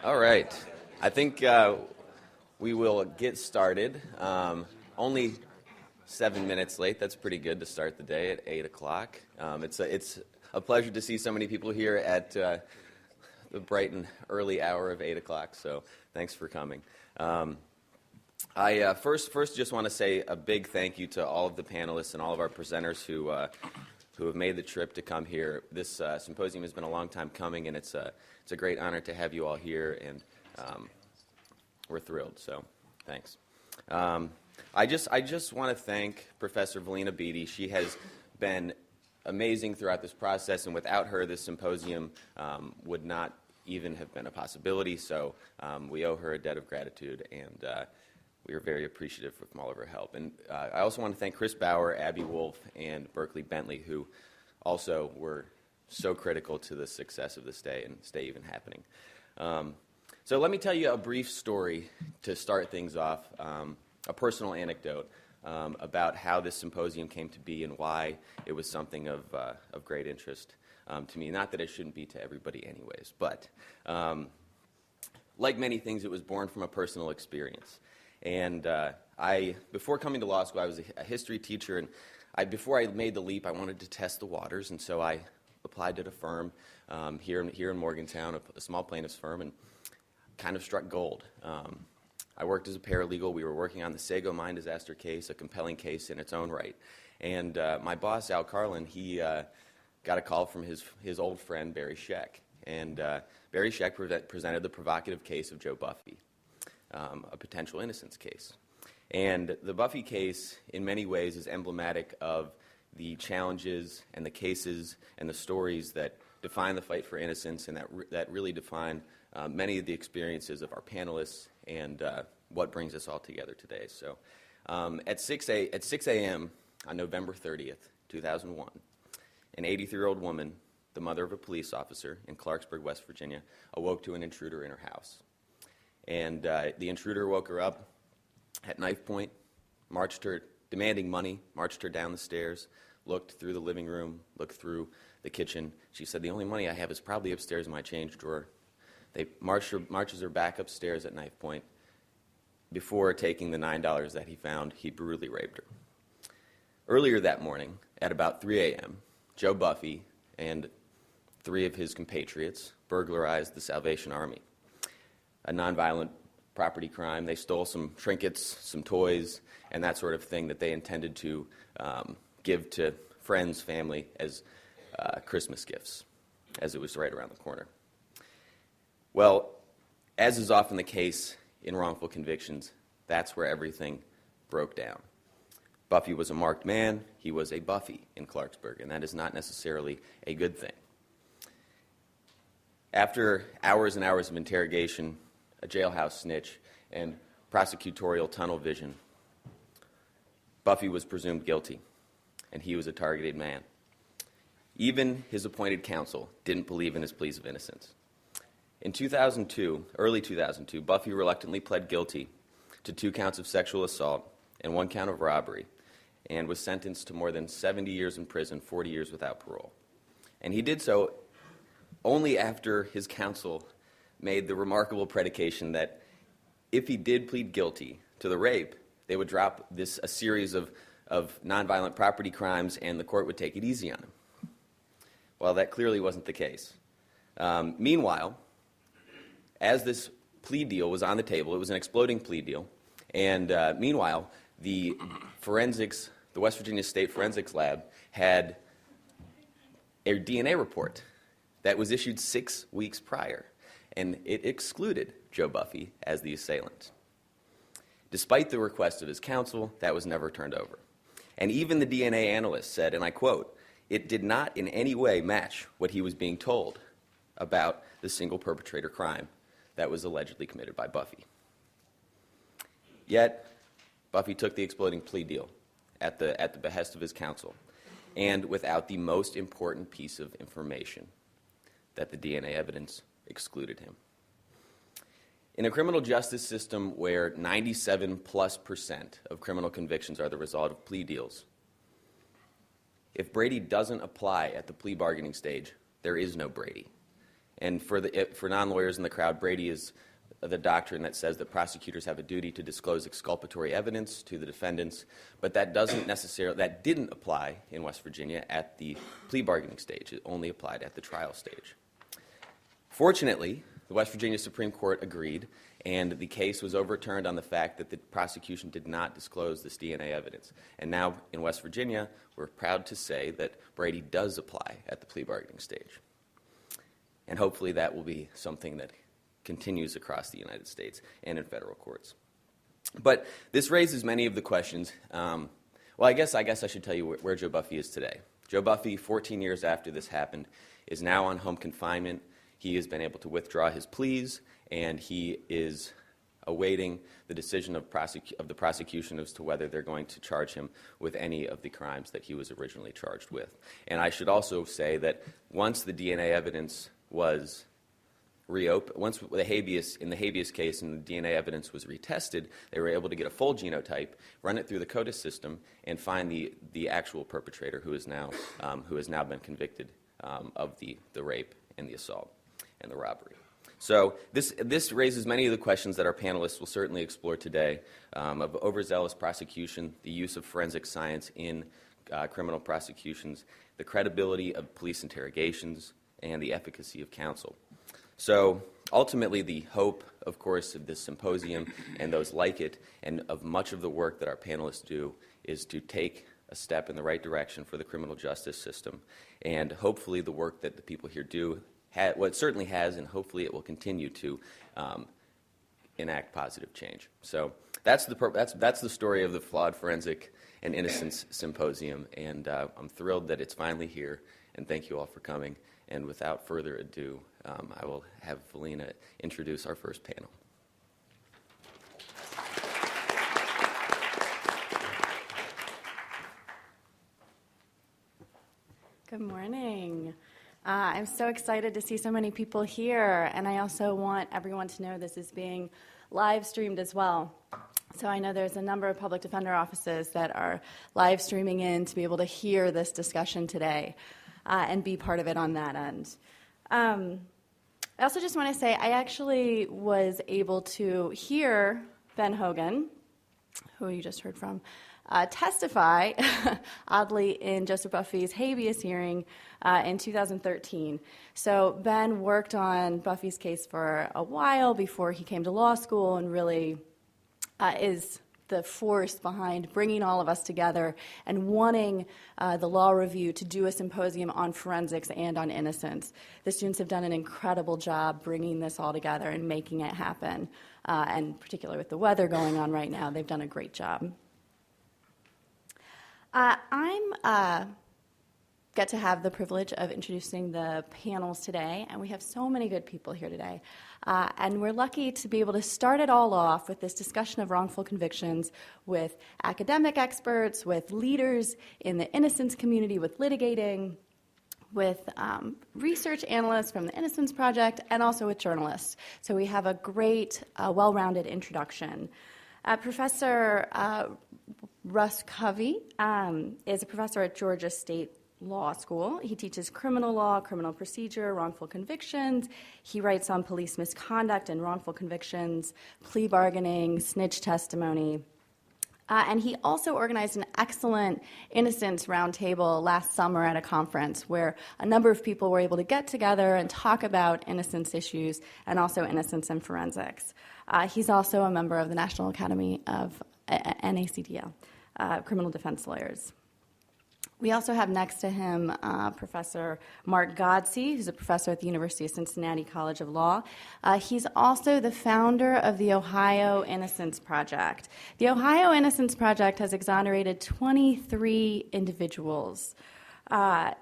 All right. I think we will get started. Only 7 minutes late. That's pretty good to start the day at 8 o'clock. It's a pleasure to see so many people here at the bright and early hour of 8 o'clock, so thanks for coming. I first just want to say a big thank you to all of the panelists and all of our presenters who have made the trip to come here. This symposium has been a long time coming, and it's a great honor to have you all here, and we're thrilled, so thanks. I just want to thank Professor Valina Beatty. She has been amazing throughout this process, and without her, this symposium would not even have been a possibility, so we owe her a debt of gratitude, and we are very appreciative of all of her help. And I also want to thank Chris Bauer, Abby Wolf, and Berkeley Bentley, who also were so critical to the success of this day and stay even happening. So let me tell you a brief story to start things off, a personal anecdote about how this symposium came to be and why it was something of great interest to me. Not that it shouldn't be to everybody anyways, but like many things, it was born from a personal experience. And before coming to law school, I was a history teacher, and before I made the leap, I wanted to test the waters, and so I applied at a firm here in Morgantown, a small plaintiff's firm, and kind of struck gold. I worked as a paralegal. We were working on the Sago mine disaster case, a compelling case in its own right. And my boss, Al Carlin, he got a call from his old friend, Barry Scheck. And Barry Scheck presented the provocative case of Joe Buffy, a potential innocence case. And the Buffy case, in many ways, is emblematic of the challenges and the cases and the stories that define the fight for innocence and that really define many of the experiences of our panelists and what brings us all together today. So at 6 a.m. on November 30th, 2001, an 83-year-old woman, the mother of a police officer in Clarksburg, West Virginia, awoke to an intruder in her house. And the intruder woke her up at knife point, marched her, demanding money, marched her down the stairs, looked through the living room, looked through the kitchen. She said, "The only money I have is probably upstairs in my change drawer." They marches her back upstairs at knife point. Before taking the $9 that he found, he brutally raped her. Earlier that morning, at about 3 a.m., Joe Buffy and 3 of his compatriots burglarized the Salvation Army, a nonviolent property crime. They stole some trinkets, some toys, and that sort of thing that they intended to give to friends, family, as Christmas gifts, as it was right around the corner. Well, as is often the case in wrongful convictions, that's where everything broke down. Buffy was a marked man. He was a Buffy in Clarksburg, and that is not necessarily a good thing. After hours and hours of interrogation, a jailhouse snitch, and prosecutorial tunnel vision, Buffy was presumed guilty, and he was a targeted man. Even his appointed counsel didn't believe in his pleas of innocence. In 2002, early 2002, Buffy reluctantly pled guilty to 2 counts of sexual assault and 1 count of robbery, and was sentenced to more than 70 years in prison, 40 years without parole. And he did so only after his counsel made the remarkable predication that if he did plead guilty to the rape, they would drop a series of nonviolent property crimes, and the court would take it easy on him. Well, that clearly wasn't the case. Meanwhile, as this plea deal was on the table, it was an exploding plea deal, and meanwhile, the West Virginia State Forensics Lab had a DNA report that was issued 6 weeks prior, and it excluded Joe Buffy as the assailant. Despite the request of his counsel, that was never turned over. And even the DNA analyst said, and I quote, "It did not in any way match what he was being told about the single perpetrator crime that was allegedly committed by Buffy." Yet, Buffy took the exploding plea deal at the behest of his counsel, and without the most important piece of information, that the DNA evidence excluded him. In a criminal justice system where 97+% of criminal convictions are the result of plea deals, if Brady doesn't apply at the plea bargaining stage, there is no Brady. And for non-lawyers in the crowd, Brady is the doctrine that says that prosecutors have a duty to disclose exculpatory evidence to the defendants, but that didn't apply in West Virginia at the plea bargaining stage. It only applied at the trial stage. Fortunately, the West Virginia Supreme Court agreed, and the case was overturned on the fact that the prosecution did not disclose this DNA evidence. And now in West Virginia, we're proud to say that Brady does apply at the plea bargaining stage. And hopefully that will be something that continues across the United States and in federal courts. But this raises many of the questions. I guess I should tell you where Joe Buffy is today. Joe Buffy, 14 years after this happened, is now on home confinement. He has been able to withdraw his pleas, and he is awaiting the decision of the prosecution as to whether they're going to charge him with any of the crimes that he was originally charged with. And I should also say that once the DNA evidence was once in the habeas case and the DNA evidence was retested, they were able to get a full genotype, run it through the CODIS system, and find the actual perpetrator who has now been convicted of the rape and the assault and the robbery. So this raises many of the questions that our panelists will certainly explore today of overzealous prosecution, the use of forensic science in criminal prosecutions, the credibility of police interrogations, and the efficacy of counsel. So ultimately, the hope, of course, of this symposium and those like it, and of much of the work that our panelists do, is to take a step in the right direction for the criminal justice system. And hopefully the work that the people here do, it certainly has, and hopefully it will continue to enact positive change. So that's the story of the Flawed Forensic and Innocence Symposium, and I'm thrilled that it's finally here, and thank you all for coming. And without further ado, I will have Felina introduce our first panel. Good morning. I'm so excited to see so many people here, and I also want everyone to know this is being live streamed as well. So I know there's a number of public defender offices that are live streaming in to be able to hear this discussion today and be part of it on that end. I also just want to say I actually was able to hear Ben Hogan, who you just heard from, testify, oddly, in Joseph Buffy's habeas hearing in 2013. So Ben worked on Buffy's case for a while before he came to law school and really is the force behind bringing all of us together and wanting the law review to do a symposium on forensics and on innocence. The students have done an incredible job bringing this all together and making it happen, and particularly with the weather going on right now, they've done a great job. I'm get to have the privilege of introducing the panels today, and we have so many good people here today. And we're lucky to be able to start it all off with this discussion of wrongful convictions with academic experts, with leaders in the innocence community, with litigating, with research analysts from the Innocence Project, and also with journalists. So we have a great, well-rounded introduction. Professor Russ Covey is a professor at Georgia State Law School. He teaches criminal law, criminal procedure, wrongful convictions. He writes on police misconduct and wrongful convictions, plea bargaining, snitch testimony. And he also organized an excellent innocence roundtable last summer at a conference where a number of people were able to get together and talk about innocence issues and also innocence and forensics. He's also a member of the National Academy of NACDL, Criminal Defense Lawyers. We also have next to him Professor Mark Godsey, who's a professor at the University of Cincinnati College of Law. He's also the founder of the Ohio Innocence Project. The Ohio Innocence Project has exonerated 23 individuals.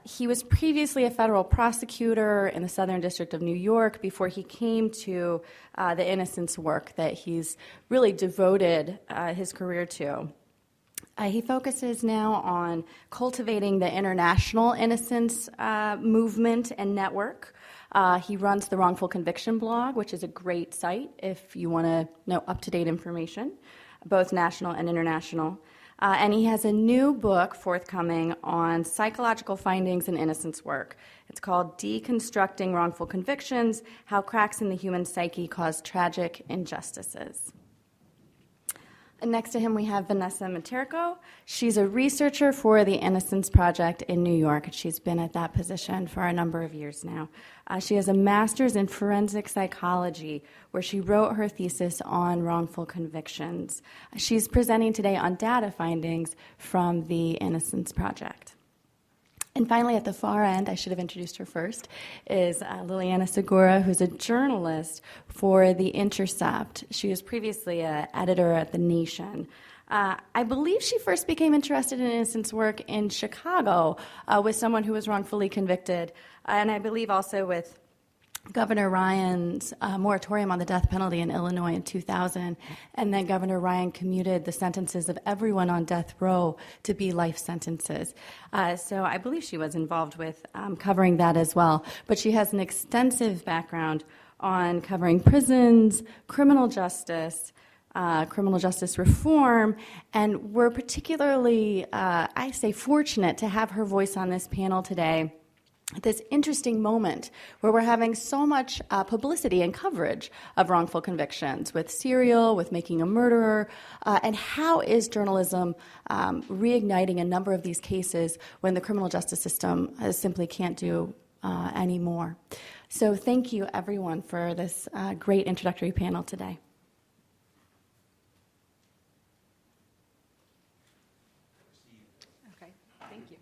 He was previously a federal prosecutor in the Southern District of New York before he came to the innocence work that he's really devoted his career to. He focuses now on cultivating the international innocence movement and network. He runs the Wrongful Conviction blog, which is a great site if you want to know up-to-date information, both national and international. And he has a new book forthcoming on psychological findings in innocence work. It's called Deconstructing Wrongful Convictions: How Cracks in the Human Psyche Cause Tragic Injustices. And next to him, we have Vanessa Materko. She's a researcher for the Innocence Project in New York. She's been at that position for a number of years now. She has a master's in forensic psychology, where she wrote her thesis on wrongful convictions. She's presenting today on data findings from the Innocence Project. And finally, at the far end, I should have introduced her first, is Liliana Segura, who's a journalist for The Intercept. She was previously an editor at The Nation. I believe she first became interested in innocence work in Chicago with someone who was wrongfully convicted, and I believe also with Governor Ryan's moratorium on the death penalty in Illinois in 2000, and then Governor Ryan commuted the sentences of everyone on death row to be life sentences. So I believe she was involved with covering that as well. But she has an extensive background on covering prisons, criminal justice reform, and we're particularly, I say, fortunate to have her voice on this panel today at this interesting moment where we're having so much publicity and coverage of wrongful convictions with Serial, with Making a Murderer, and how is journalism reigniting a number of these cases when the criminal justice system simply can't do anymore. So thank you, everyone, for this great introductory panel today. Okay, thank you.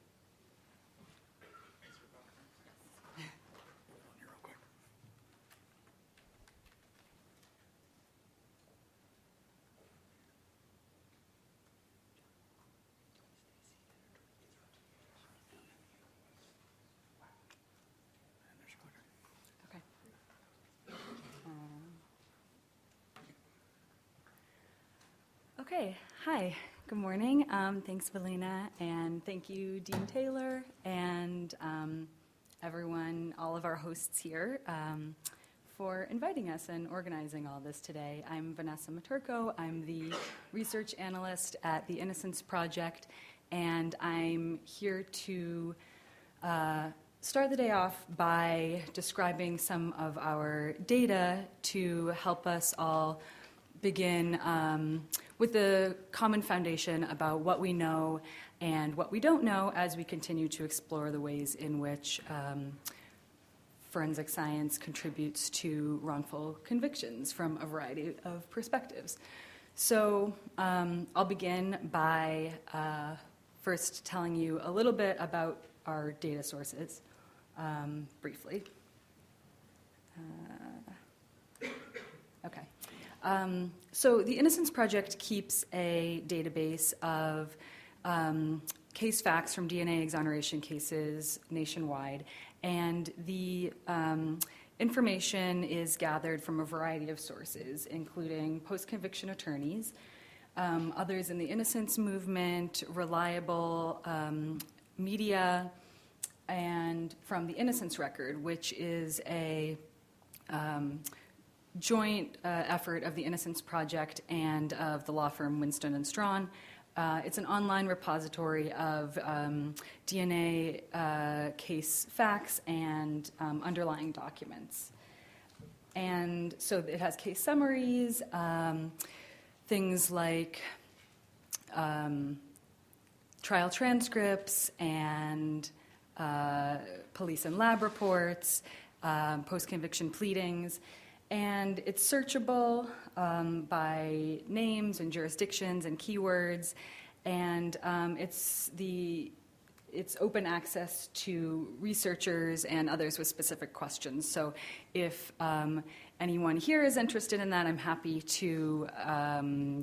Okay, hi, good morning. Thanks, Valina, and thank you, Dean Taylor, and everyone, all of our hosts here, for inviting us and organizing all this today. I'm Vanessa Materko. I'm the research analyst at the Innocence Project, and I'm here to start the day off by describing some of our data to help us all begin with a common foundation about what we know and what we don't know as we continue to explore the ways in which forensic science contributes to wrongful convictions from a variety of perspectives. So I'll begin by first telling you a little bit about our data sources briefly. Okay. So the Innocence Project keeps a database of case facts from DNA exoneration cases nationwide, and the information is gathered from a variety of sources, including post-conviction attorneys, others in the innocence movement, reliable media, and from the Innocence Record, which is a joint effort of the Innocence Project and of the law firm Winston & Strawn. It's an online repository of DNA case facts and underlying documents. And so it has case summaries, things like trial transcripts and police and lab reports, post-conviction pleadings. And it's searchable by names and jurisdictions and keywords, and it's open access to researchers and others with specific questions. So if anyone here is interested in that, I'm happy to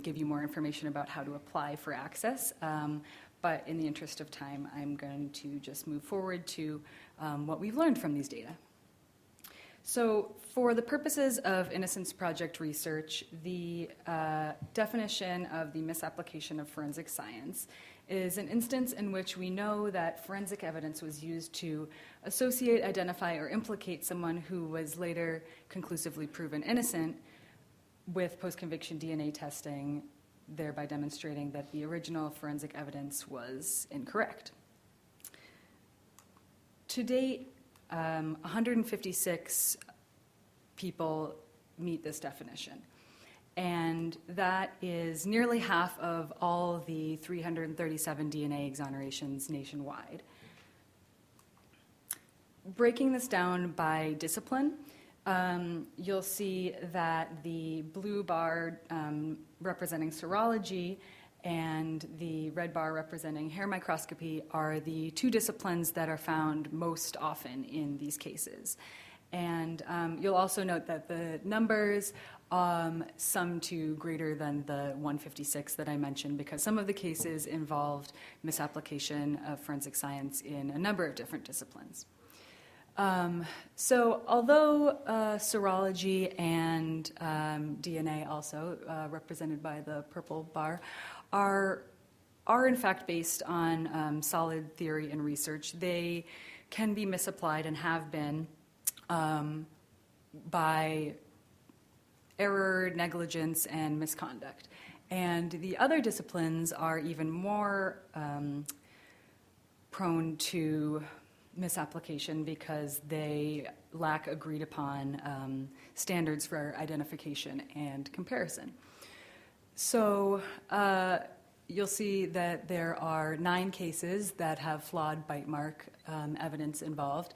give you more information about how to apply for access. But in the interest of time, I'm going to just move forward to what we've learned from these data. So for the purposes of Innocence Project research, the definition of the misapplication of forensic science is an instance in which we know that forensic evidence was used to associate, identify, or implicate someone who was later conclusively proven innocent with post-conviction DNA testing thereby demonstrating that the original forensic evidence was incorrect. To date, 156 people meet this definition, and that is nearly half of all the 337 DNA exonerations nationwide. Breaking this down by discipline, you'll see that the blue bar representing serology and the red bar representing hair microscopy are the two disciplines that are found most often in these cases. And you'll also note that the numbers sum to greater than the 156 that I mentioned, because some of the cases involved misapplication of forensic science in a number of different disciplines. So although serology and DNA, also represented by the purple bar, are in fact based on solid theory and research, they can be misapplied and have been by error, negligence, and misconduct. And the other disciplines are even more prone to misapplication because they lack agreed upon standards for identification and comparison. So you'll see that there are 9 cases that have flawed bite mark evidence involved.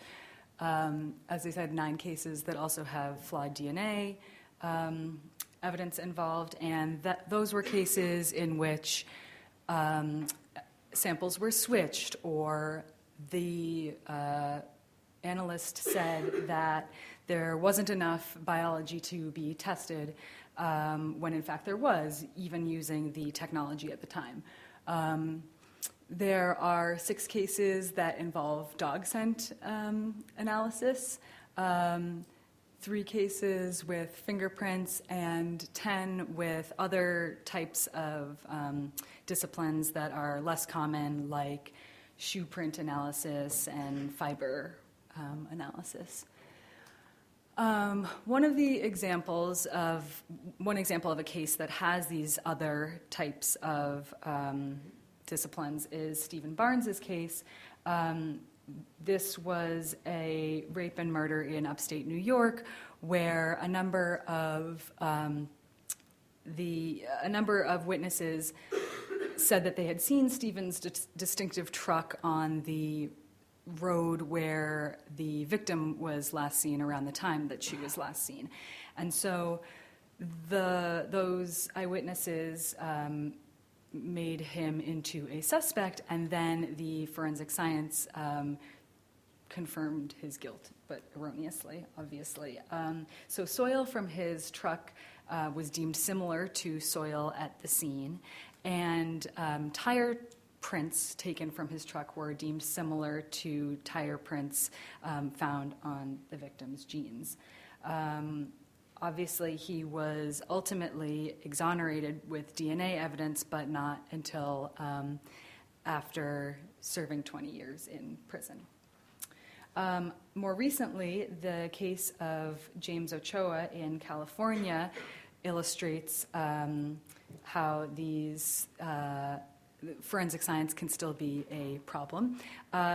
As I said, 9 cases that also have flawed DNA evidence involved, and those were cases in which samples were switched, or the analyst said that there wasn't enough biology to be tested when in fact there was, even using the technology at the time. There are 6 cases that involve dog scent analysis, 3 cases with fingerprints, and 10 with other types of disciplines that are less common, like shoe print analysis and fiber analysis. One example of a case that has these other types of disciplines is Stephen Barnes's case. This was a rape and murder in upstate New York, where a number of witnesses said that they had seen Stephen's distinctive truck on the road where the victim was last seen around the time that she was last seen. And so those eyewitnesses made him into a suspect, and then the forensic science confirmed his guilt, but erroneously, obviously. So soil from his truck was deemed similar to soil at the scene, and tire prints taken from his truck were deemed similar to tire prints found on the victim's jeans. Obviously, he was ultimately exonerated with DNA evidence, but not until after serving 20 years in prison. More recently, the case of James Ochoa in California illustrates how these forensic science can still be a problem.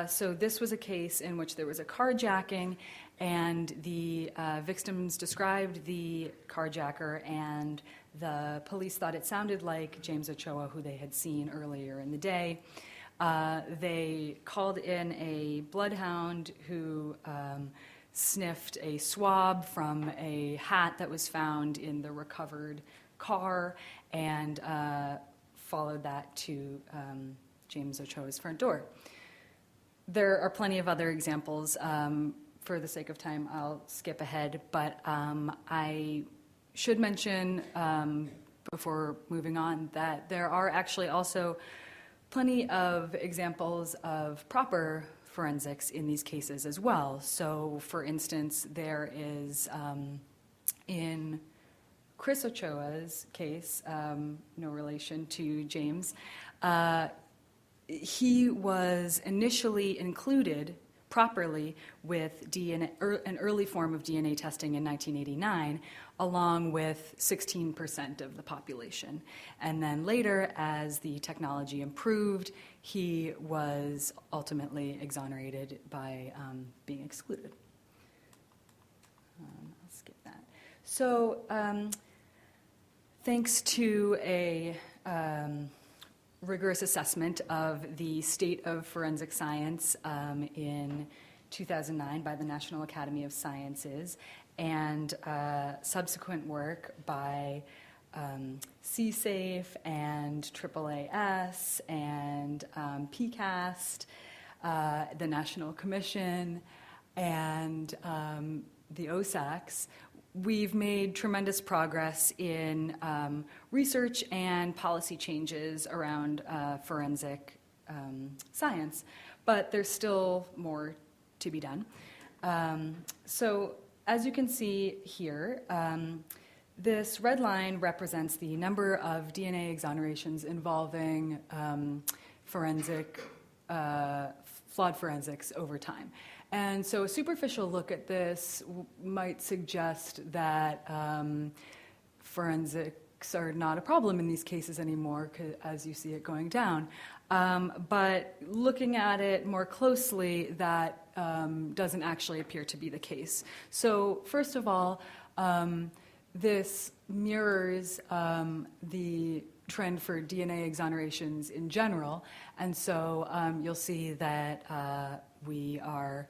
So this was a case in which there was a carjacking, and the victims described the carjacker, and the police thought it sounded like James Ochoa, who they had seen earlier in the day. They called in a bloodhound who sniffed a swab from a hat that was found in the recovered car, and followed that to James Ochoa's front door. There are plenty of other examples. For the sake of time, I'll skip ahead, but I should mention before moving on that there are actually also plenty of examples of proper forensics in these cases as well. So, for instance, there is in Chris Ochoa's case, no relation to James, he was initially included properly with DNA, an early form of DNA testing in 1989, along with 16% of the population. And then later, as the technology improved, he was ultimately exonerated by being excluded. I'll skip that. So, thanks to a rigorous assessment of the state of forensic science in 2009 by the National Academy of Sciences, and subsequent work by CSAFE and AAAS and PCAST, the National Commission, and the OSACs, we've made tremendous progress in research and policy changes around forensic science, but there's still more to be done. So as you can see here, this red line represents the number of DNA exonerations involving flawed forensics over time. And so a superficial look at this might suggest that forensics are not a problem in these cases anymore, as you see it going down. But looking at it more closely, that doesn't actually appear to be the case. So first of all, this mirrors the trend for DNA exonerations in general. And so you'll see that we are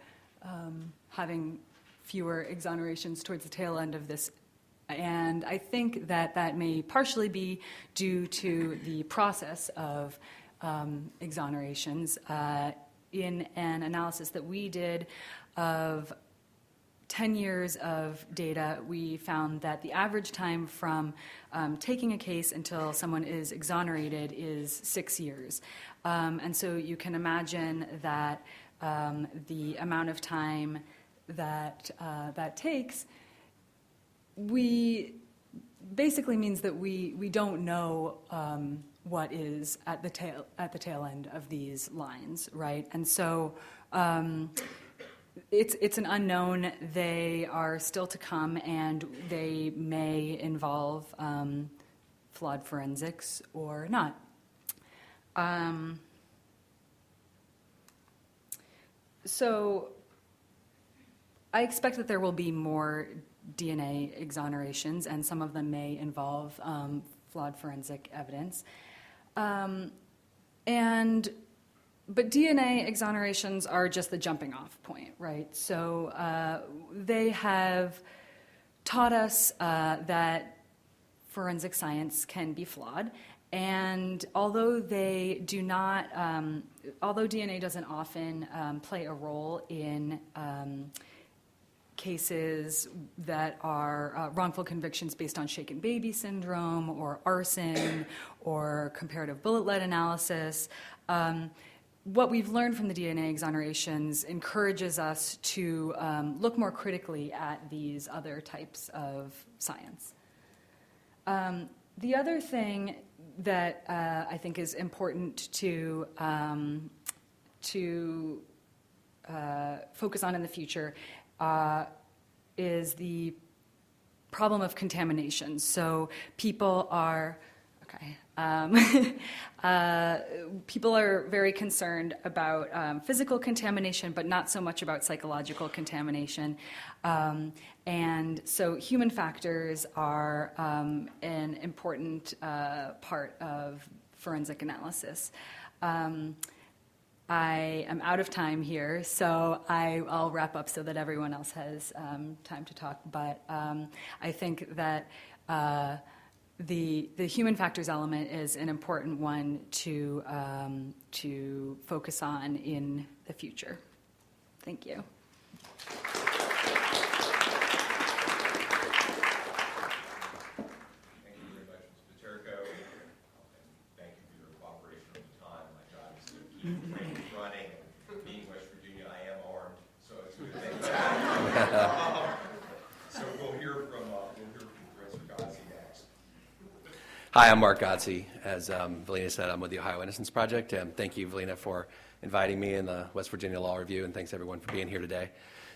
having fewer exonerations towards the tail end of this. And I think that that may partially be due to the process of exonerations. In an analysis that we did of 10 years of data, we found that the average time from taking a case until someone is exonerated is 6 years. And so you can imagine that the amount of time that that takes, basically means that we don't know what is at the tail end of these lines, right? And so it's an unknown. They are still to come, and they may involve flawed forensics or not. So I expect that there will be more DNA exonerations, and some of them may involve flawed forensic evidence. But DNA exonerations are just the jumping off point, right? So they have taught us that forensic science can be flawed. And although they do not, although DNA doesn't often play a role in cases that are wrongful convictions based on shaken baby syndrome or arson or comparative bullet lead analysis, what we've learned from the DNA exonerations encourages us to look more critically at these other types of science. The other thing that I think is important to focus on in the future is the problem of contamination. So people are people are very concerned about physical contamination, but not so much about psychological contamination. And so human factors are an important part of forensic analysis. I am out of time here, so I'll wrap up so that everyone else has time to talk. But I think that the human factors element is an important one to focus on in the future. Thank you. Thank you very much, Ms. Paterko. And thank you for your cooperation on the time. My job is to keep the trains running. Being West Virginia, I am armed, so it's a good thing. So we'll hear from Professor Ghazi next. Hi, I'm Mark Godsey. As Velina said, I'm with the Ohio Innocence Project. Thank you, Velina, for inviting me in the West Virginia Law Review, and thanks everyone for being here today.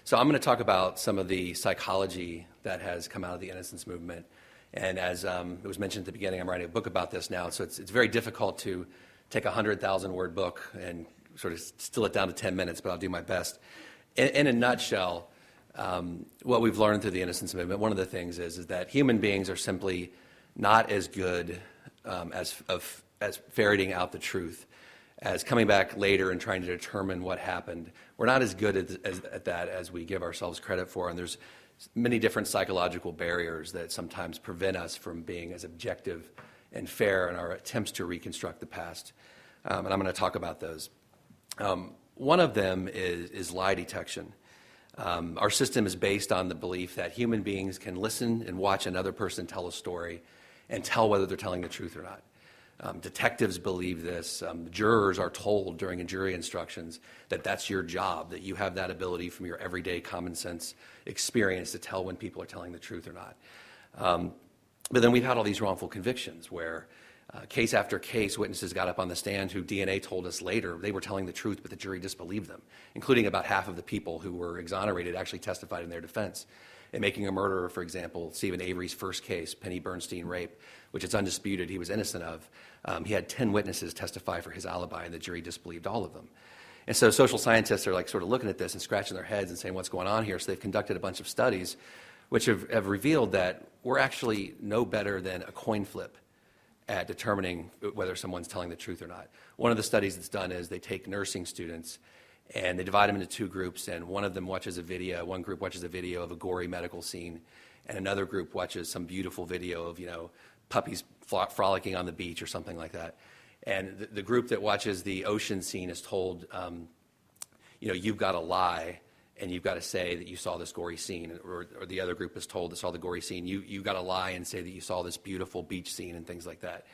So I'm going to talk about some of the psychology that has come out of the innocence movement. And as it was mentioned at the beginning, I'm writing a book about this now, so it's very difficult to take a 100,000-word book and sort of distill it down to 10 minutes, but I'll do my best. In a nutshell, what we've learned through the innocence movement, one of the things is that human beings are simply not as good as ferreting out the truth, as coming back later and trying to determine what happened. We're not as good at that as we give ourselves credit for, and there's many different psychological barriers that sometimes prevent us from being as objective and fair in our attempts to reconstruct the past. And I'm going to talk about those. One of them is lie detection. Our system is based on the belief that human beings can listen and watch another person tell a story and tell whether they're telling the truth or not. Detectives believe this. Jurors are told during jury instructions that that's your job, that you have that ability from your everyday common sense experience to tell when people are telling the truth or not. But then we've had all these wrongful convictions where case after case, witnesses got up on the stand who DNA told us later they were telling the truth, but the jury disbelieved them, including about half of the people who were exonerated actually testified in their defense. In Making a Murderer, for example, Stephen Avery's first case, Penny Bernstein rape, which it's undisputed he was innocent of, he had 10 witnesses testify for his alibi, and the jury disbelieved all of them. And so social scientists are like sort of looking at this and scratching their heads and saying, what's going on here? So they've conducted a bunch of studies which have revealed that we're actually no better than a coin flip at determining whether someone's telling the truth or not. One of the studies that's done is they take nursing students and they divide them into two groups, and one group watches a video of a gory medical scene, and another group watches some beautiful video of, puppies frolicking on the beach or something like that. And the group that watches the ocean scene is told, you've got to lie, and you've got to say that you saw this gory scene, or the other group is told that saw the gory scene, you've got to lie and say that you saw this beautiful beach scene and things like that.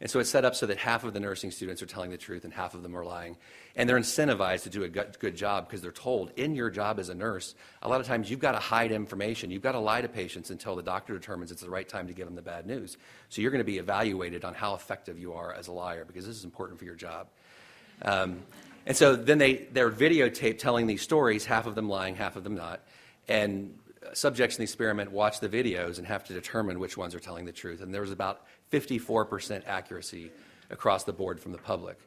And so it's set up so that half of the nursing students are telling the truth and half of them are lying. And they're incentivized to do a good job because they're told, in your job as a nurse, a lot of times you've got to hide information. You've got to lie to patients until the doctor determines it's the right time to give them the bad news. So you're going to be evaluated on how effective you are as a liar because this is important for your job. And so then they're videotaped telling these stories, half of them lying, half of them not. And subjects in the experiment watch the videos and have to determine which ones are telling the truth. And there was about 54% accuracy across the board from the public.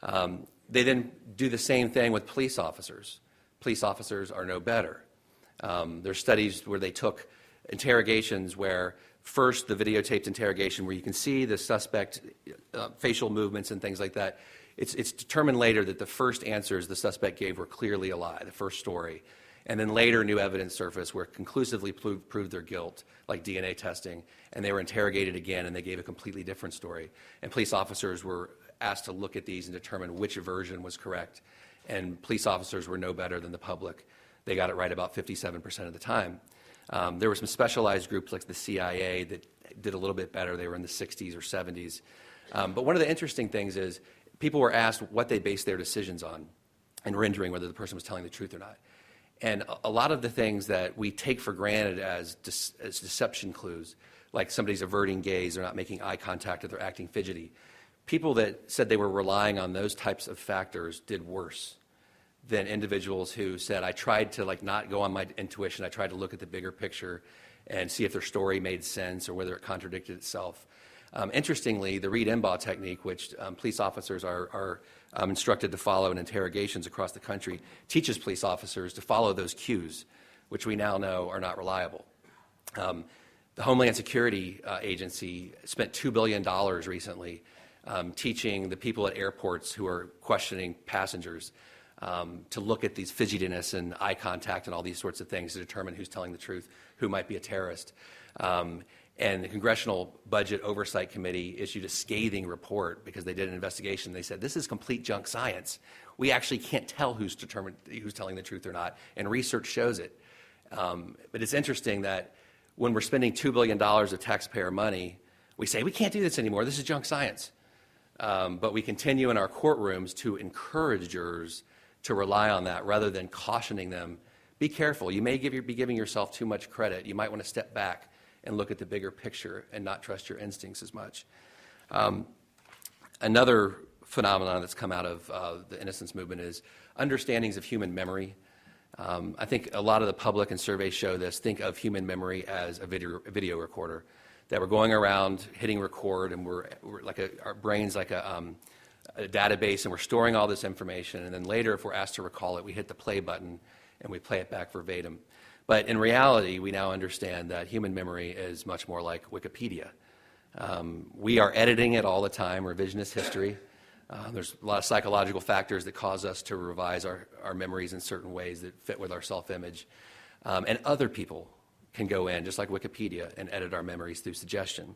They then do the same thing with police officers. Police officers are no better. There's studies where they took interrogations where first the videotaped interrogation where you can see the suspect facial movements and things like that. It's determined later that the first answers the suspect gave were clearly a lie, the first story. And then later new evidence surfaced where it conclusively proved their guilt, like DNA testing, and they were interrogated again and they gave a completely different story. And police officers were asked to look at these and determine which version was correct. And police officers were no better than the public. They got it right about 57% of the time. There were some specialized groups like the CIA that did a little bit better. They were in the 60s or 70s. But one of the interesting things is people were asked what they based their decisions on and rendering whether the person was telling the truth or not. And a lot of the things that we take for granted as deception clues, like somebody's averting gaze or not making eye contact or they're acting fidgety, people that said they were relying on those types of factors did worse than individuals who said, I tried to not go on my intuition, I tried to look at the bigger picture and see if their story made sense or whether it contradicted itself. Interestingly, the Reed-Embaugh technique, which police officers are instructed to follow in interrogations across the country, teaches police officers to follow those cues, which we now know are not reliable. The Homeland Security Agency spent $2 billion recently teaching the people at airports who are questioning passengers to look at these fidgetiness and eye contact and all these sorts of things to determine who's telling the truth, who might be a terrorist. And the Congressional Budget Oversight Committee issued a scathing report because they did an investigation. They said, this is complete junk science. We actually can't tell who's telling the truth or not, and research shows it. But it's interesting that when we're spending $2 billion of taxpayer money, we say, we can't do this anymore, this is junk science. But we continue in our courtrooms to encourage jurors to rely on that rather than cautioning them, be careful, you may be giving yourself too much credit, you might want to step back and look at the bigger picture and not trust your instincts as much. Another phenomenon that's come out of the innocence movement is understandings of human memory. I think a lot of the public and surveys show this. Think of human memory as a video recorder, that we're going around hitting record, and we're like our brain's like a database, and we're storing all this information, and then later, if we're asked to recall it, we hit the play button and we play it back verbatim. But in reality, we now understand that human memory is much more like Wikipedia. We are editing it all the time, revisionist history. There's a lot of psychological factors that cause us to revise our memories in certain ways that fit with our self-image. And other people can go in, just like Wikipedia, and edit our memories through suggestion.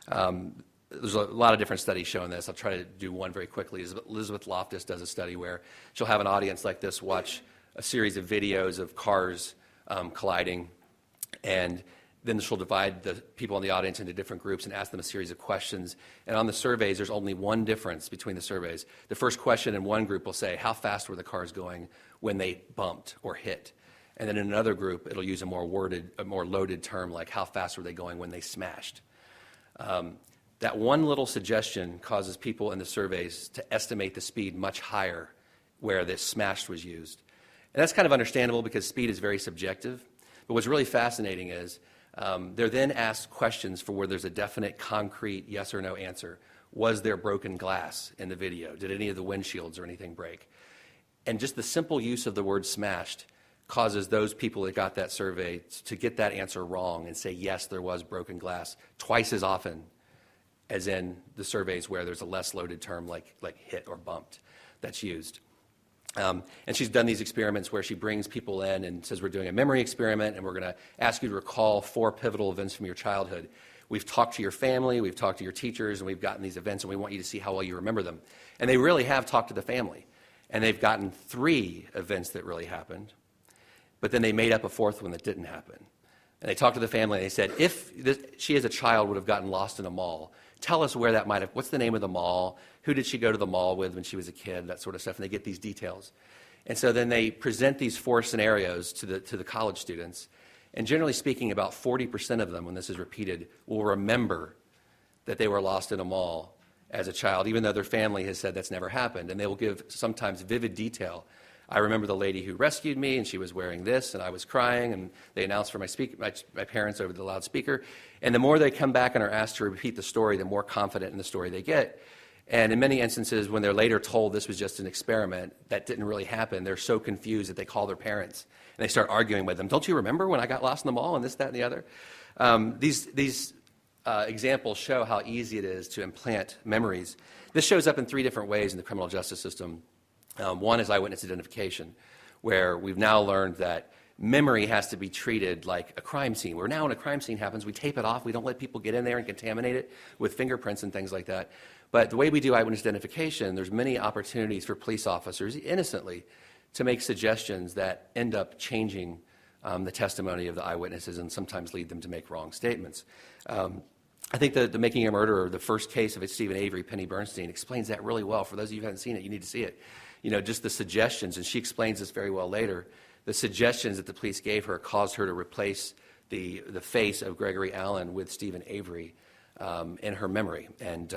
There's a lot of different studies showing this. I'll try to do one very quickly. Elizabeth Loftus does a study where she'll have an audience like this watch a series of videos of cars colliding, and then she'll divide the people in the audience into different groups and ask them a series of questions. And on the surveys, there's only one difference between the surveys. The first question in one group will say, how fast were the cars going when they bumped or hit? And then in another group, it'll use a more loaded term, like how fast were they going when they smashed? That one little suggestion causes people in the surveys to estimate the speed much higher where this smashed was used. And that's kind of understandable because speed is very subjective. But what's really fascinating is they're then asked questions for where there's a definite, concrete yes or no answer. Was there broken glass in the video? Did any of the windshields or anything break? And just the simple use of the word smashed causes those people that got that survey to get that answer wrong and say, yes, there was broken glass twice as often as in the surveys where there's a less loaded term like hit or bumped that's used. And she's done these experiments where she brings people in and says, we're doing a memory experiment, and we're going to ask you to recall 4 pivotal events from your childhood. We've talked to your family, we've talked to your teachers, and we've gotten these events, and we want you to see how well you remember them. And they really have talked to the family. And they've gotten 3 events that really happened, but then they made up a 4th one that didn't happen. And they talked to the family, and they said, if she as a child would have gotten lost in a mall, tell us where that might have, what's the name of the mall, who did she go to the mall with when she was a kid, that sort of stuff, and they get these details. And so then they present these 4 scenarios to the college students, and generally speaking, about 40% of them, when this is repeated, will remember that they were lost in a mall as a child, even though their family has said that's never happened, and they will give sometimes vivid detail. I remember the lady who rescued me, and she was wearing this, and I was crying, and they announced for my parents over the loudspeaker. And the more they come back and are asked to repeat the story, the more confident in the story they get. And in many instances, when they're later told this was just an experiment, that didn't really happen, they're so confused that they call their parents, and they start arguing with them. Don't you remember when I got lost in the mall and this, that, and the other? These examples show how easy it is to implant memories. This shows up in 3 different ways in the criminal justice system. One is eyewitness identification, where we've now learned that memory has to be treated like a crime scene, where now when a crime scene happens, we tape it off, we don't let people get in there and contaminate it with fingerprints and things like that. But the way we do eyewitness identification, there's many opportunities for police officers, innocently, to make suggestions that end up changing the testimony of the eyewitnesses and sometimes lead them to make wrong statements. I think the Making a Murderer, the first case of Stephen Avery, Penny Bernstein, explains that really well. For those of you who haven't seen it, you need to see it. You know, just the suggestions, and she explains this very well later, the suggestions that the police gave her caused her to replace the face of Gregory Allen with Stephen Avery in her memory. And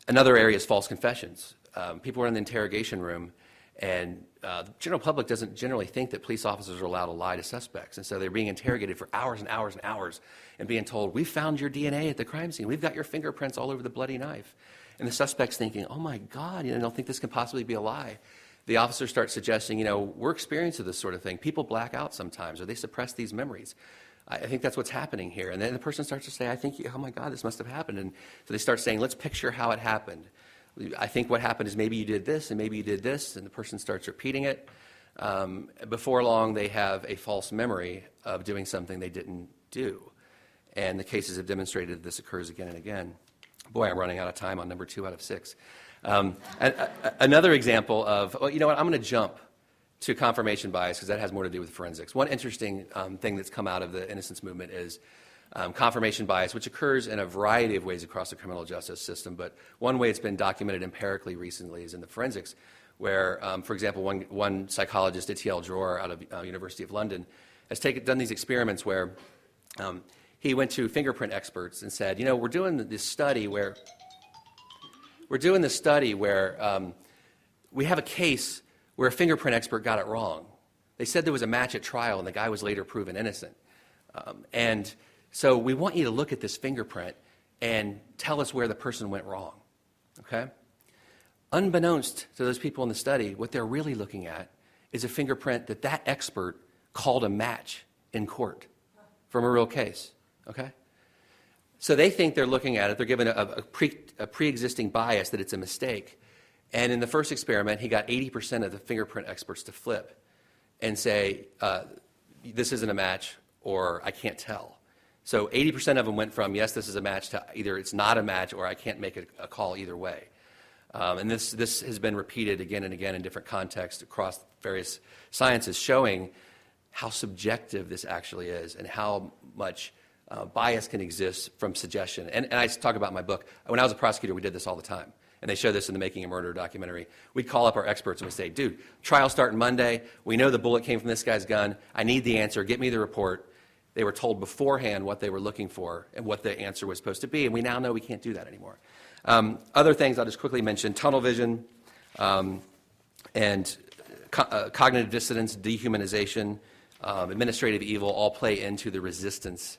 another area is false confessions. People are in the interrogation room, and the general public doesn't generally think that police officers are allowed to lie to suspects. And so they're being interrogated for hours and hours and hours and being told, we found your DNA at the crime scene. We've got your fingerprints all over the bloody knife. And the suspect's thinking, oh my God, I don't think this can possibly be a lie. The officers start suggesting, we're experienced with this sort of thing. People black out sometimes, or they suppress these memories. I think that's what's happening here. And then the person starts to say, I think, oh my God, this must have happened. And so they start saying, let's picture how it happened. I think what happened is maybe you did this and maybe you did this, and the person starts repeating it. Before long, they have a false memory of doing something they didn't do. And the cases have demonstrated that this occurs again and again. Boy, I'm running out of time on number 2 out of 6. Another example of, I'm going to jump to confirmation bias because that has more to do with forensics. One interesting thing that's come out of the innocence movement is confirmation bias, which occurs in a variety of ways across the criminal justice system. But one way it's been documented empirically recently is in the forensics, where, for example, one psychologist, Etienne Dror, out of University of London, has done these experiments where He went to fingerprint experts and said, we're doing this study where we have a case where a fingerprint expert got it wrong. They said there was a match at trial, and the guy was later proven innocent. And so we want you to look at this fingerprint and tell us where the person went wrong, okay? Unbeknownst to those people in the study, what they're really looking at is a fingerprint that expert called a match in court from a real case, okay? So they think they're looking at it, they're given a pre-existing bias that it's a mistake. And in the first experiment, he got 80% of the fingerprint experts to flip and say, this isn't a match, or I can't tell. So 80% of them went from, yes, this is a match, to either it's not a match, or I can't make a call either way. And this has been repeated again and again in different contexts across various sciences, showing how subjective this actually is and how much bias can exist from suggestion. And I talk about in my book. When I was a prosecutor, we did this all the time. And they show this in the Making a Murderer documentary. We'd call up our experts and we'd say, dude, trial starting Monday. We know the bullet came from this guy's gun. I need the answer. Get me the report. They were told beforehand what they were looking for and what the answer was supposed to be. And we now know we can't do that anymore. Other things I'll just quickly mention, tunnel vision and cognitive dissonance, dehumanization, administrative evil all play into the resistance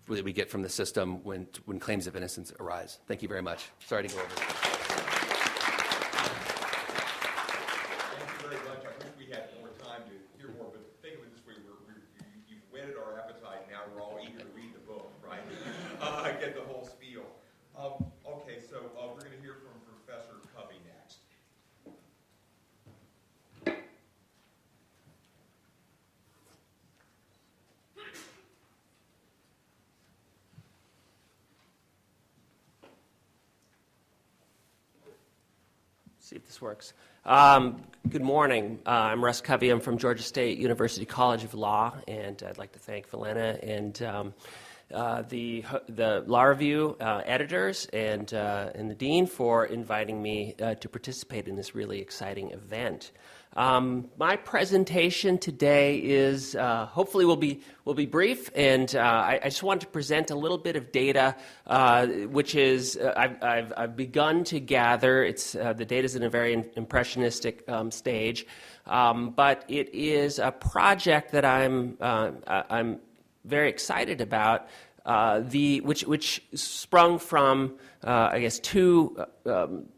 that we get from the system when claims of innocence arise. Thank you very much. Sorry to go over. Thank you very much. I wish we had more time to hear more, but think of it this way, you've whetted our appetite, now we're all eager to read the book, right? Get the whole spiel. Okay, so we're going to hear from Professor Covey next. See if this works. Good morning. I'm Russ Covey. I'm from Georgia State University College of Law, and I'd like to thank Liliana and the Law Review editors and the dean for inviting me to participate in this really exciting event. My presentation today is hopefully will be brief, and I just want to present a little bit of data, which is I've begun to gather. It's the data is in a very impressionistic stage, but it is a project that I'm very excited about. Which sprung from, I guess, two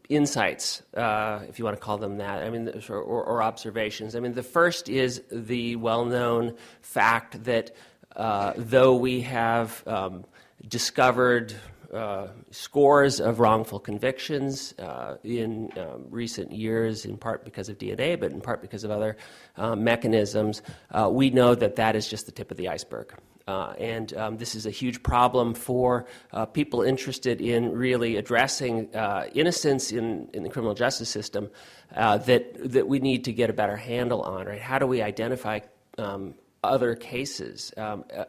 insights, if you want to call them that, I mean, or observations. I mean, the first is the well-known fact that though we have discovered scores of wrongful convictions in recent years, in part because of DNA, but in part because of other mechanisms, we know that is just the tip of the iceberg. And this is a huge problem for people interested in really addressing innocence in the criminal justice system that we need to get a better handle on, right? How do we identify other cases